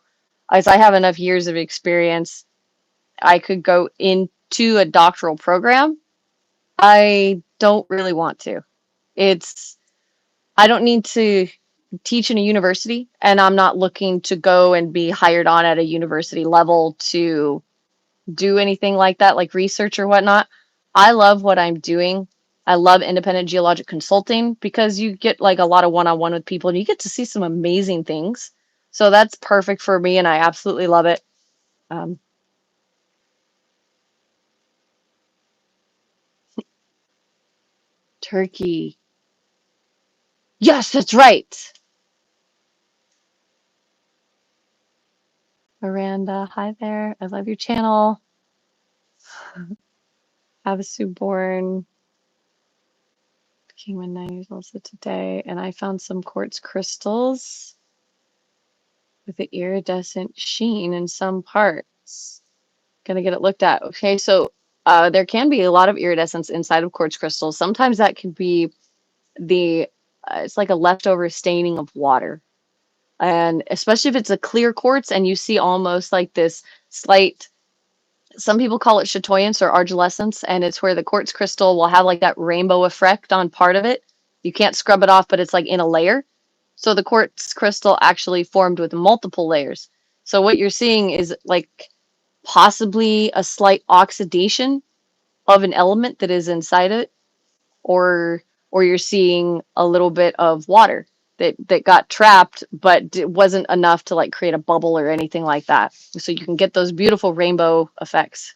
as I have enough years of experience, I could go into a doctoral program. I don't really want to. It's, I don't need to teach in a university, and I'm not looking to go and be hired on at a university level to do anything like that, like research or whatnot. I love what I'm doing. I love independent geologic consulting because you get like a lot of one-on-one with people and you get to see some amazing things. So that's perfect for me, and I absolutely love it. Um, Turkey. Yes, that's right. Miranda, hi there. I love your channel. Havasu born. Became 9 years old today, and I found some quartz crystals with the iridescent sheen in some parts. Gonna get it looked at. Okay, so there can be a lot of iridescence inside of quartz crystals. Sometimes that can be the it's like a leftover staining of water, and especially if it's a clear quartz and you see almost like this slight. Some people call it chatoyance or argillescence, and it's where the quartz crystal will have like that rainbow effect on part of it. You can't scrub it off, but it's like in a layer. So the quartz crystal actually formed with multiple layers. So what you're seeing is like possibly a slight oxidation of an element that is inside it, or you're seeing a little bit of water that got trapped, but it wasn't enough to like create a bubble or anything like that. So you can get those beautiful rainbow effects.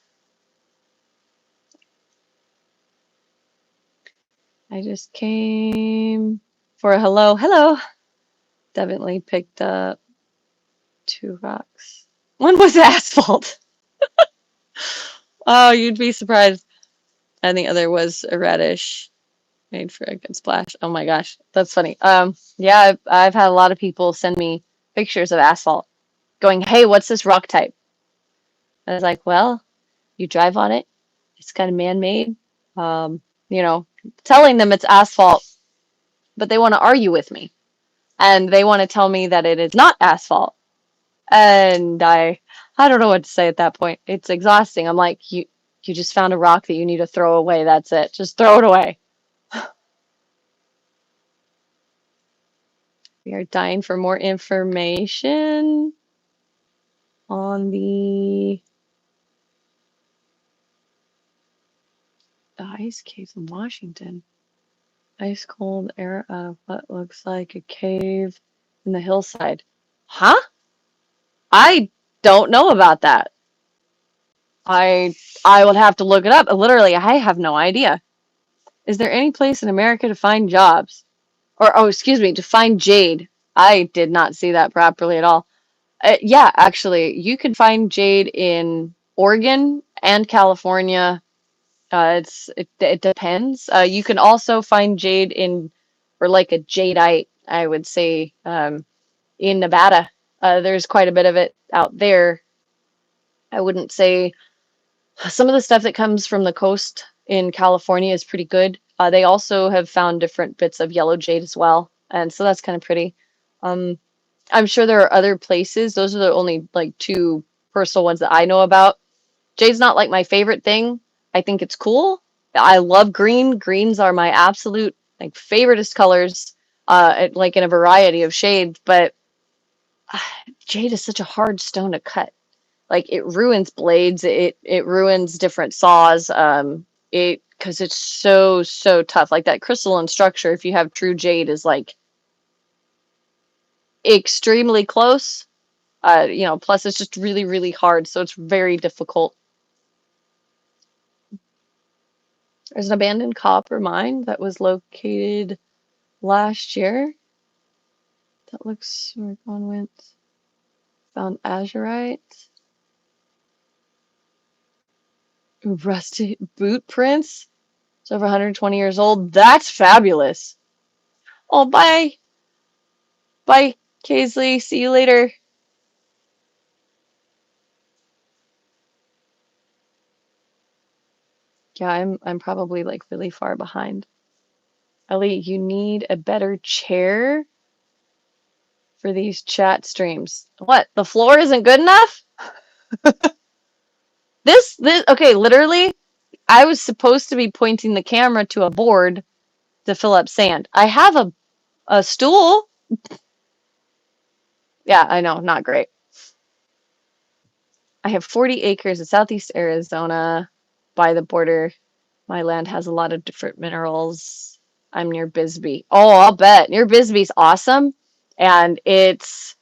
I just came for a hello. Hello. Definitely picked up 2 rocks. One was asphalt. Oh, you'd be surprised. And the other was a reddish. Made for a good splash. Oh my gosh, that's funny. Yeah, I've had a lot of people send me pictures of asphalt, going, "Hey, what's this rock type?" I was like, "Well, you drive on it. It's kind of man-made." Um, you know, telling them it's asphalt, but they want to argue with me, and they want to tell me that it is not asphalt, and I don't know what to say at that point. It's exhausting. I'm like, you just found a rock that you need to throw away. That's it. Just throw it away. We are dying for more information on the ice caves in Washington. Ice cold air out of what looks like a cave in the hillside. Huh? I don't know about that. I I would have to look it up. Literally, I have no idea. Is there any place in America to find jobs? Or oh, excuse me, to find jade? I did not see that properly at all. Yeah, actually, you can find jade in Oregon and California. It depends. You can also find jade in, or like a jadeite, I would say, in Nevada. There's quite a bit of it out there. I wouldn't say some of the stuff that comes from the coast in California is pretty good. They also have found different bits of yellow jade as well, and so that's kind of pretty. Um, I'm sure there are other places. Those are the only like two personal ones that I know about. Jade's not like my favorite thing, I think it's cool. I love green. Greens are my absolute like favoriteest colors, like in a variety of shades. But jade is such a hard stone to cut. Like it ruins blades. It ruins different saws. It because it's so tough. Like that crystalline structure, if you have true jade, is like extremely close. Plus it's just really hard, so it's very difficult. There's an abandoned copper mine that was located last year. That looks where Gone went. Found azurite. Ooh, rusty boot prints. It's over 120 years old. That's fabulous. Oh, bye. Bye, Kaisley. See you later. Yeah, I'm probably like really far behind. Elley, you need a better chair for these chat streams. What? The floor isn't good enough? This okay, literally, I was supposed to be pointing the camera to a board to fill up sand. I have a stool. Yeah, I know, not great. I have 40 acres in southeast Arizona by the border. My land has a lot of different minerals. I'm near Bisbee. Oh, I'll bet. Near Bisbee's awesome. And it's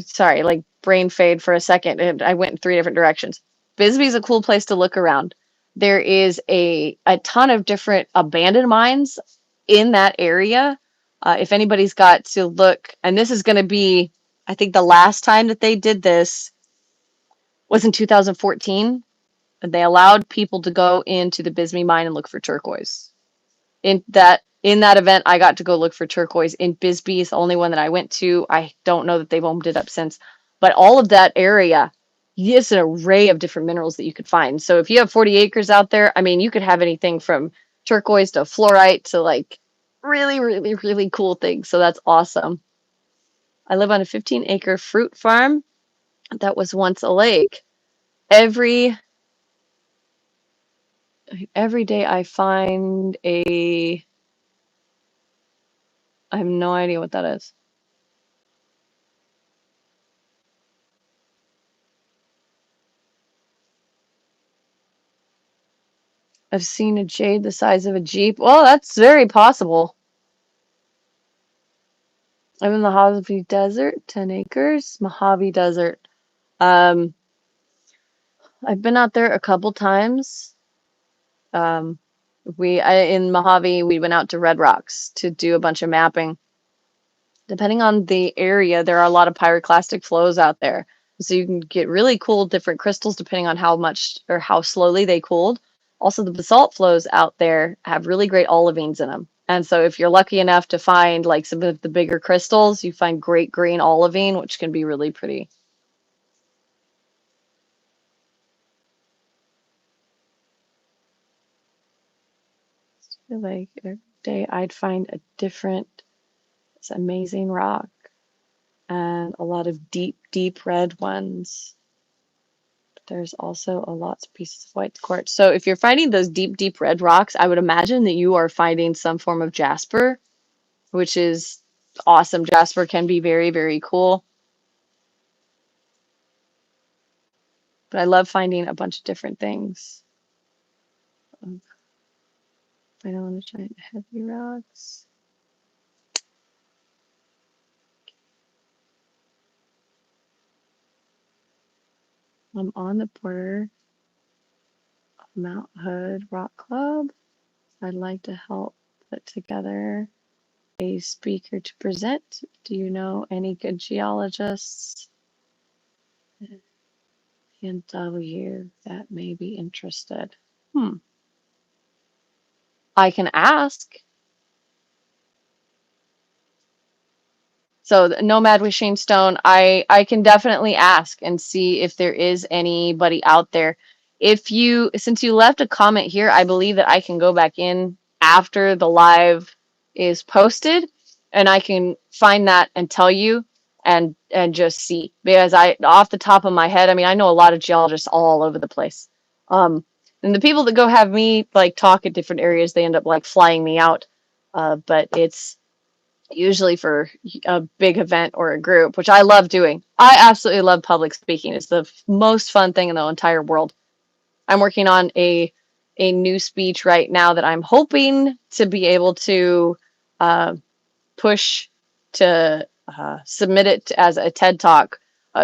sorry, like brain fade for a second. And I went in three different directions. Bisbee's a cool place to look around. There is a ton of different abandoned mines in that area. If anybody's got to look, and this is going to be, I think the last time that they did this was in 2014. They allowed people to go into the Bisbee mine and look for turquoise. In that event, I got to go look for turquoise in Bisbee. It's the only one that I went to. I don't know that they've opened it up since, but all of that area, it's an array of different minerals that you could find. So if you have 40 acres out there, I mean, you could have anything from turquoise to fluorite to like really cool things. So that's awesome. I live on a 15-acre fruit farm that was once a lake. Every day I find I have no idea what that is. I've seen a jade the size of a Jeep. Well, that's very possible. I'm in the Mojave Desert, 10 acres. Mojave Desert. I've been out there a couple times. In Mojave, we went out to Red Rocks to do a bunch of mapping. Depending on the area, there are a lot of pyroclastic flows out there. So you can get really cool different crystals depending on how much or how slowly they cooled. Also, the basalt flows out there have really great olivines in them. And so if you're lucky enough to find like some of the bigger crystals, you find great green olivine, which can be really pretty. Like every day I'd find a different, it's amazing rock and a lot of deep red ones. There's also a lots of pieces of white quartz. So if you're finding those deep red rocks, I would imagine that you are finding some form of jasper, which is awesome. Jasper can be very cool. But I love finding a bunch of different things. I don't want to try heavy rocks. I'm on the border of Mount Hood Rock Club. I'd like to help put together a speaker to present. Do you know any good geologists in W that may be interested? I can ask. So Nomad with Shane Stone, I can definitely ask and see if there is anybody out there. Since you left a comment here, I believe that I can go back in after the live is posted and I can find that and tell you. and just see, because I, off the top of my head, I mean, I know a lot of geologists all over the place. Um, and the people that go have me like talk at different areas, they end up like flying me out. But it's usually for a big event or a group, which I love doing. I absolutely love public speaking. It's the most fun thing in the entire world. I'm working on a new speech right now that I'm hoping to be able to uh, push to submit it as a TED Talk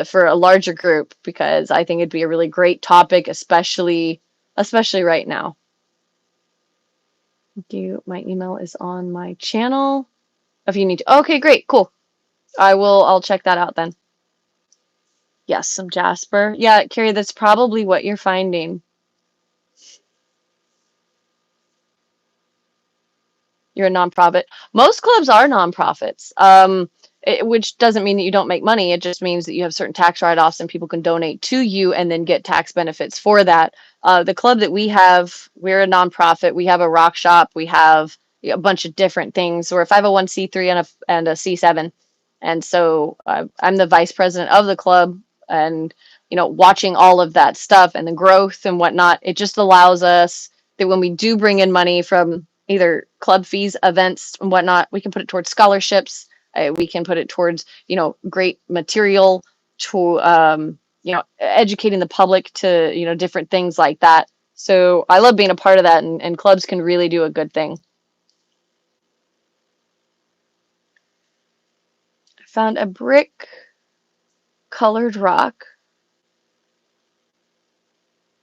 for a larger group, because I think it'd be a really great topic, especially right now. Thank you. My email is on my channel. If you need to, okay, great, cool. I'll check that out then. Yes, some Jasper. Yeah, Carrie, that's probably what you're finding. You're a nonprofit. Most clubs are nonprofits, which doesn't mean that you don't make money. It just means that you have certain tax write-offs and people can donate to you and then get tax benefits for that. The club that we have, we're a nonprofit. We have a rock shop. We have a bunch of different things. We're a 501c3 and a C7. And so I'm the vice president of the club, and watching all of that stuff and the growth and whatnot, it just allows us that when we do bring in money from either club fees, events, and whatnot, we can put it towards scholarships. We can put it towards, great material to, educating the public to, different things like that. So I love being a part of that, and clubs can really do a good thing. I found a brick colored rock,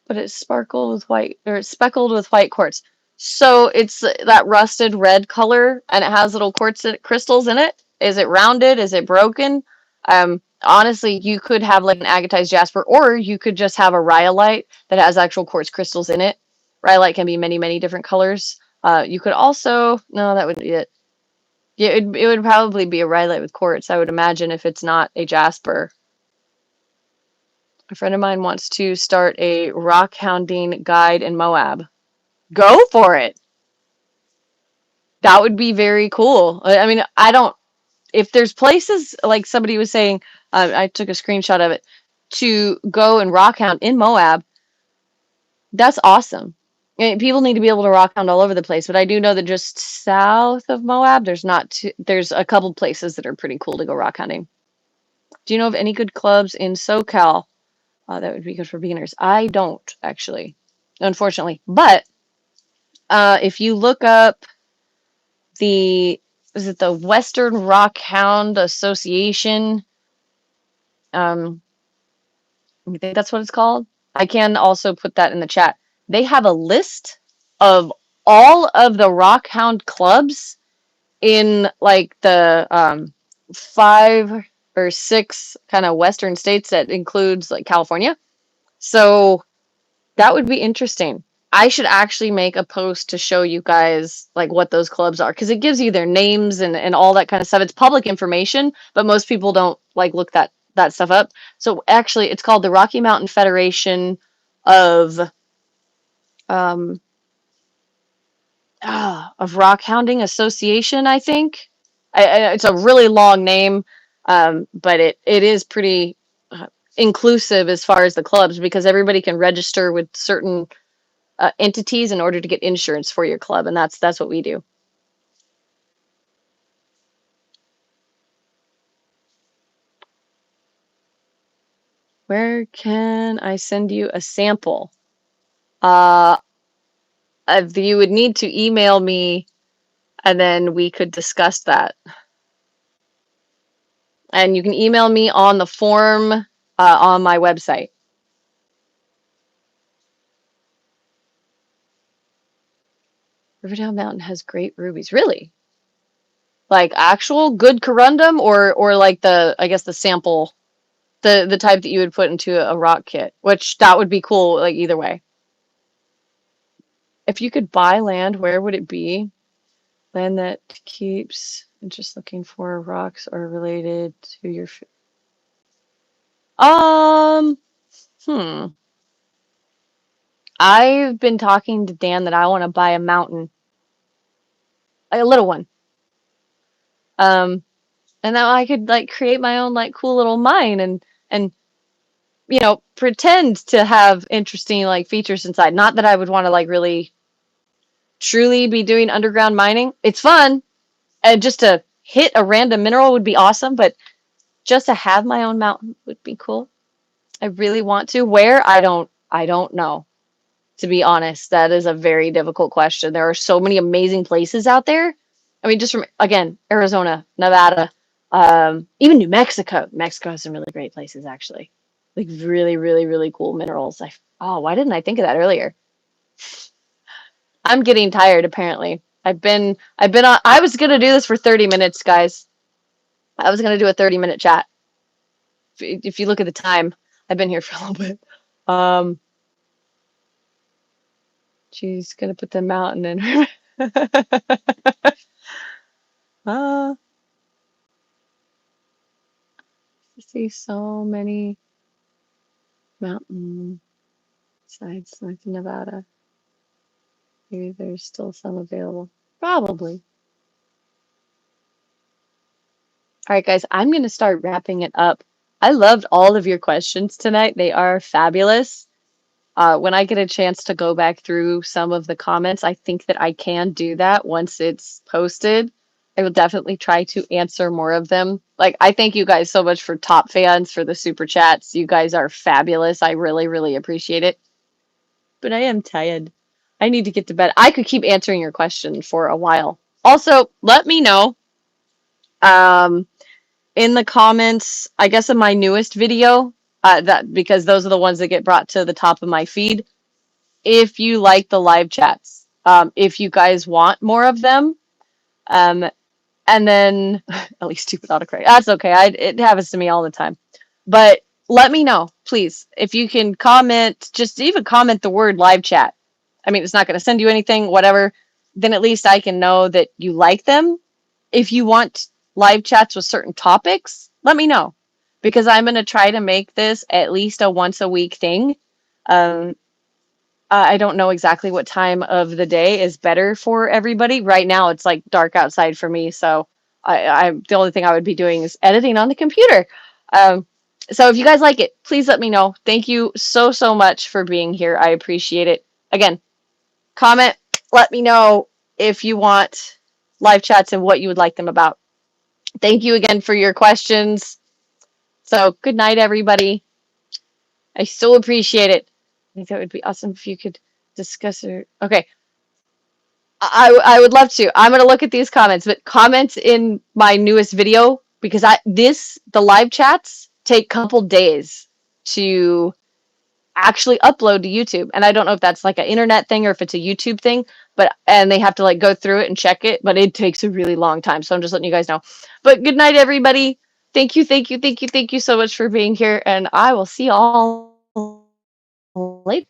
but it's sparkled with white, or it's speckled with white quartz. So it's that rusted red color, and it has little quartz crystals in it. Is it rounded? Is it broken? Honestly, you could have like an agatized jasper, or you could just have a rhyolite that has actual quartz crystals in it. Rhyolite can be many, many different colors. You could also, no, that would be it. Yeah, it would probably be a rhyolite with quartz, I would imagine, if it's not a jasper. A friend of mine wants to start a rockhounding guide in Moab. Go for it. That would be very cool. I mean, I don't, if there's places like somebody was saying, I took a screenshot of it, to go and rockhound in Moab, that's awesome. I mean, people need to be able to rockhound all over the place, but I do know that just south of Moab, there's a couple places that are pretty cool to go rockhounding. Do you know of any good clubs in SoCal that would be good for beginners? I don't, actually, unfortunately. But if you look up is it the Western Rockhound Association? I think that's what it's called. I can also put that in the chat. They have a list of all of the rockhound clubs in like the 5 or 6 kind of Western states that includes like California. So that would be interesting. I should actually make a post to show you guys like what those clubs are, because it gives you their names and all that kind of stuff. It's public information, but most people don't like look that stuff up. So actually, it's called the Rocky Mountain Federation of um, of Rockhounding Association, I think. It's a really long name, but it is pretty inclusive as far as the clubs, because everybody can register with certain entities in order to get insurance for your club, and that's what we do. Where can I send you a sample? You would need to email me, and then we could discuss that. And you can email me on the form on my website. Riverdale Mountain has great rubies. Really? Like actual good corundum, or like I guess the sample, the type that you would put into a rock kit, which that would be cool, like either way. If you could buy land, where would it be? Land that keeps, I'm just looking for rocks are related to your um I've been talking to Dan that I want to buy a mountain, a little one. Um And now I could like create my own like cool little mine and pretend to have interesting like features inside. Not that I would want to like really truly be doing underground mining. It's fun, and just to hit a random mineral would be awesome, but just to have my own mountain would be cool. I really want to. Where? I don't know. To be honest, that is a very difficult question. There are so many amazing places out there. I mean, just from again, Arizona, Nevada, even New Mexico. Mexico has some really great places actually. Like really, really, really cool minerals. Why didn't I think of that earlier? I'm getting tired apparently. I've been on I was gonna do this for 30 minutes, guys. I was gonna do a 30-minute chat. If you look at the time, I've been here for a little bit. Um, she's gonna put the mountain in her. I see so many mountain sides like Nevada. Maybe there's still some available. Probably. All right, guys, I'm gonna start wrapping it up. I loved all of your questions tonight. They are fabulous. When I get a chance to go back through some of the comments, I think that I can do that once it's posted. I will definitely try to answer more of them. Like, I thank you guys so much for top fans, for the super chats. You guys are fabulous. I really, really appreciate it. But I am tired. I need to get to bed. I could keep answering your question for a while. Also, let me know um, in the comments, I guess in my newest video, that because those are the ones that get brought to the top of my feed. If you like the live chats, if you guys want more of them, um, and then at least stupid autocorrect. That's okay. It happens to me all the time. But let me know, please, if you can comment. Just even comment the word live chat. I mean, it's not going to send you anything, whatever. Then at least I can know that you like them. If you want live chats with certain topics, let me know because I'm going to try to make this at least a once a week thing. Um, I don't know exactly what time of the day is better for everybody. Right now, it's like dark outside for me, so I the only thing I would be doing is editing on the computer. Um, so if you guys like it, please let me know. Thank you so so much for being here. I appreciate it. Again, comment. Let me know if you want live chats and what you would like them about. Thank you again for your questions. So good night, everybody. I so appreciate it. I think that would be awesome if you could discuss it. Okay. I would love to. I'm gonna look at these comments, but comment in my newest video because the live chats take a couple days to actually upload to YouTube. And I don't know if that's like an internet thing or if it's a YouTube thing, and they have to like go through it and check it, but it takes a really long time. So I'm just letting you guys know. But good night, everybody. Thank you, thank you, thank you, thank you so much for being here, and I will see you all later.